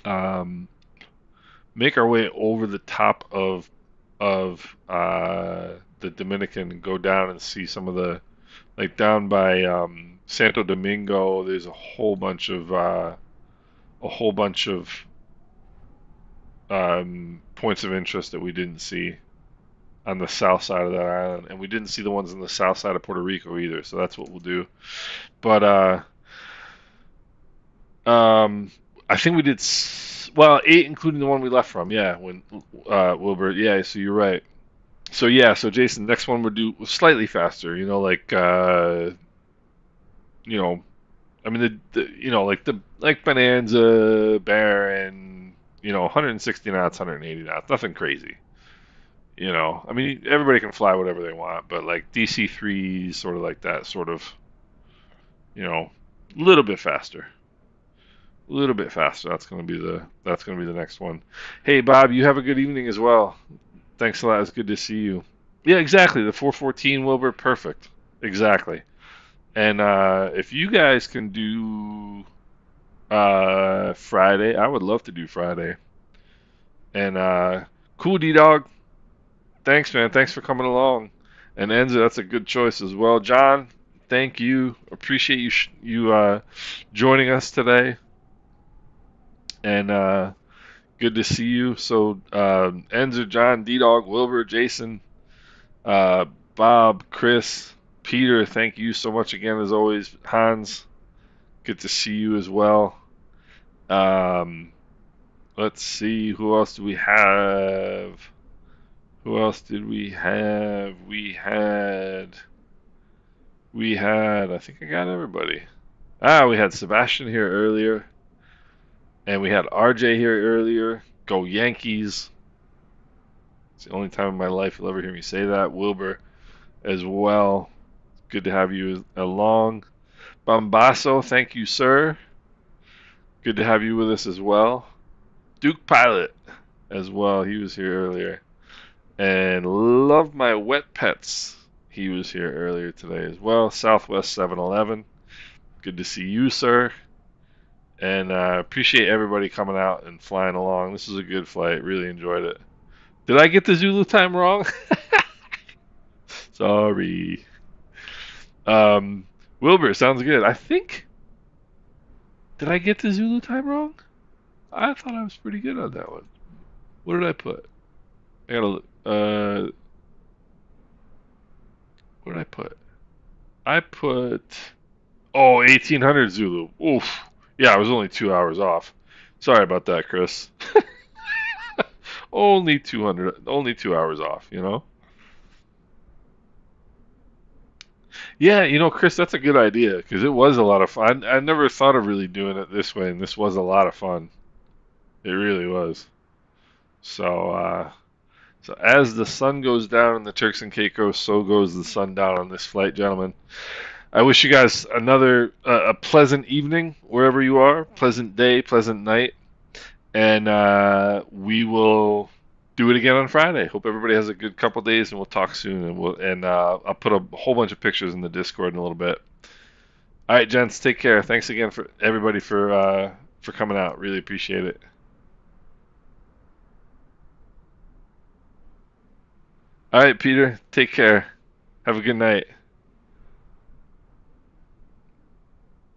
um, make our way over the top of the Dominican and go down and see some of the like down by Santo Domingo. There's a whole bunch of points of interest that we didn't see on the south side of that island, and we didn't see the ones on the south side of Puerto Rico either. So that's what we'll do. But um, I think we did well 8, including the one we left from. Yeah, when Wilbur. Yeah, so you're right. So yeah, so Jason, next one we'll do slightly faster. Like you know, I mean like Bonanza, Baron. 160 knots, 180 knots, nothing crazy. I mean, everybody can fly whatever they want, but like DC threes, sort of like that, sort of, you know, a little bit faster, a little bit faster. That's gonna be the next one. Hey, Bob, you have a good evening as well. Thanks a lot. It's good to see you. Yeah, exactly. The 414 Wilbur, perfect. Exactly. And if you guys can do Friday, I would love to do Friday. And cool, D Dog. Thanks, man. Thanks for coming along. And Enzo, that's a good choice as well. John, thank you. Appreciate you joining us today. And good to see you. So Enzo, John, D Dog, Wilbur, Jason, uh, Bob, Chris, Peter, thank you so much again as always. Hans, good to see you as well. Um, let's see, who else do we have? Who else did we have? We had, I think I got everybody. We had Sebastian here earlier, and we had RJ here earlier. Go Yankees. It's the only time in my life you'll ever hear me say that. Wilbur as well. Good to have you along. Bombasso, thank you, sir. Good to have you with us as well. Duke Pilot as well. He was here earlier. And Love My Wet Pets. He was here earlier today as well. Southwest 7-Eleven. Good to see you, sir. And appreciate everybody coming out and flying along. This was a good flight. Really enjoyed it. Did I get the Zulu time wrong? Sorry. Wilbur, sounds good. I think. Did I get the Zulu time wrong? I thought I was pretty good on that one. What did I put? I gotta look. What did I put? I put. Oh, 1800 Zulu. Oof. Yeah, I was only 2 hours off. Sorry about that, Chris. Only 200, only 2 hours off, you know? Yeah, Chris, that's a good idea because it was a lot of fun. I never thought of really doing it this way, and this was a lot of fun. It really was. So, so as the sun goes down in the Turks and Caicos, so goes the sun down on this flight, gentlemen. I wish you guys another a pleasant evening wherever you are, pleasant day, pleasant night, and we will do it again on Friday. Hope everybody has a good couple days, and we'll talk soon. And I'll put a whole bunch of pictures in the Discord in a little bit. All right, gents, take care. Thanks again for everybody for coming out. Really appreciate it. All right, Peter, take care. Have a good night.